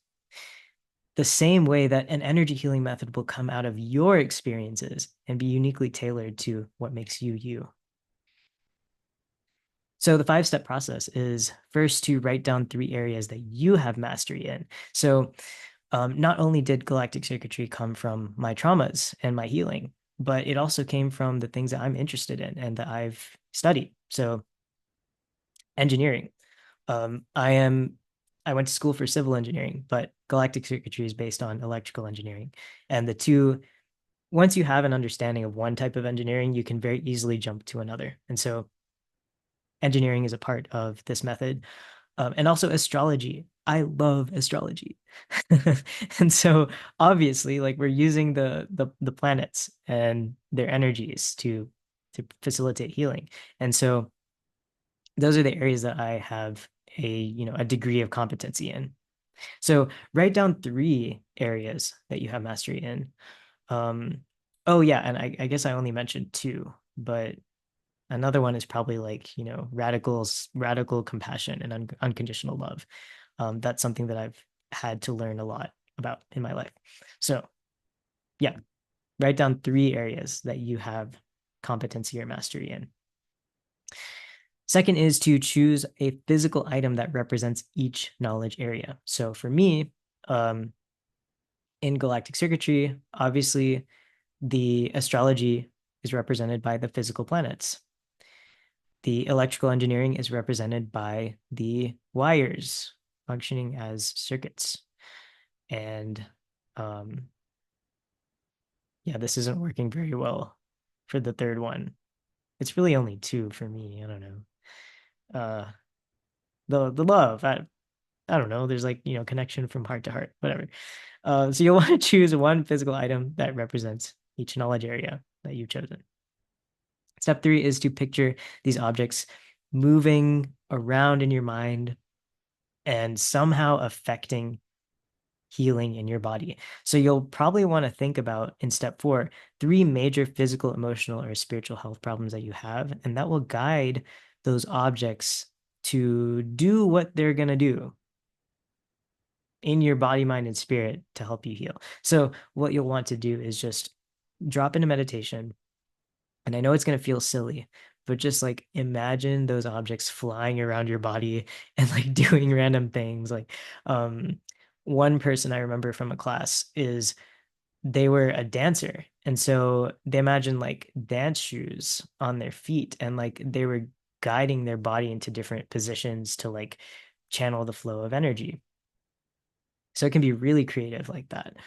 the same way that an energy healing method will come out of your experiences and be uniquely tailored to what makes you you. So the 5-step process is first to write down 3 areas that you have mastery in. So not only did galactic circuitry come from my traumas and my healing, but it also came from the things that I'm interested in and that I've studied. So engineering. I am I went to school for civil engineering, but galactic circuitry is based on electrical engineering. And the two, once you have an understanding of one type of engineering, you can very easily jump to another. And so engineering is a part of this method. And also astrology. I love astrology. And so obviously, like we're using the planets and their energies to facilitate healing. And so those are the areas that I have a degree of competency in. So write down 3 areas that you have mastery in. Um, oh yeah, and I guess I only mentioned 2, but another one is probably like, radical compassion and unconditional love. That's something that I've had to learn a lot about in my life. So yeah, write down 3 areas that you have competency or mastery in. Second is to choose a physical item that represents each knowledge area. So for me, um, in galactic circuitry, obviously the astrology is represented by the physical planets. The electrical engineering is represented by the wires functioning as circuits. And um, yeah, this isn't working very well for the third one. It's really only 2 for me. I don't know. Uh, the love. I don't know. There's like, connection from heart to heart, whatever. So you'll want to choose one physical item that represents each knowledge area that you've chosen. Step 3 is to picture these objects moving around in your mind and somehow affecting healing in your body. So you'll probably want to think about in step 4, 3 major physical, emotional, or spiritual health problems that you have, and that will guide those objects to do what they're going to do in your body, mind, and spirit to help you heal. So what you'll want to do is just drop into meditation. And I know it's going to feel silly, but just like imagine those objects flying around your body and like doing random things. Like um, one person I remember from a class is they were a dancer. And so they imagined like dance shoes on their feet and like they were guiding their body into different positions to like channel the flow of energy. So it can be really creative like that.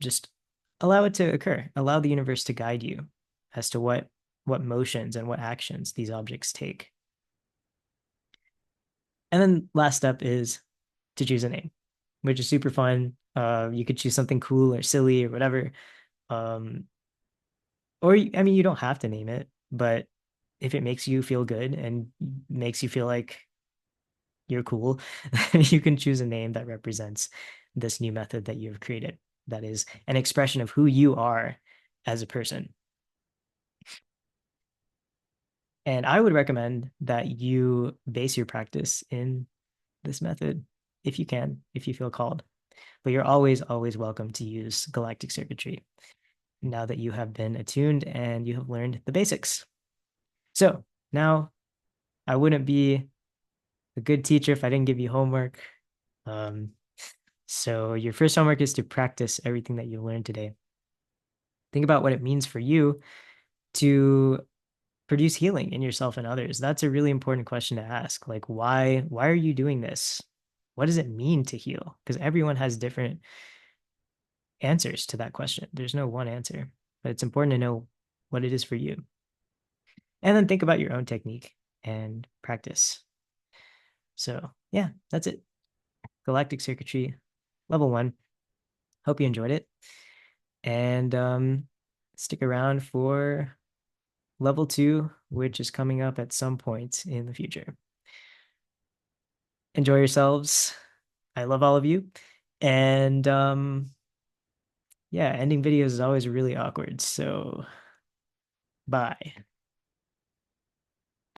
Just allow it to occur. Allow the universe to guide you as to what motions and what actions these objects take. And then last step is to choose a name, which is super fun. You could choose something cool or silly or whatever. Um, or I mean, you don't have to name it, but if it makes you feel good and makes you feel like you're cool, you can choose a name that represents this new method that you've created. That is an expression of who you are as a person. And I would recommend that you base your practice in this method if you can, if you feel called. But you're always, always welcome to use galactic circuitry now that you have been attuned and you have learned the basics. So now I wouldn't be a good teacher if I didn't give you homework. Um, so your first homework is to practice everything that you learned today. Think about what it means for you to produce healing in yourself and others. That's a really important question to ask. Like, why are you doing this? What does it mean to heal? Because everyone has different answers to that question. There's no one answer, but it's important to know what it is for you. And then think about your own technique and practice. So yeah, that's it. Galactic circuitry, level 1. Hope you enjoyed it. And stick around for level 2, which is coming up at some point in the future. Enjoy yourselves. I love all of you. And yeah, ending videos is always really awkward. So bye.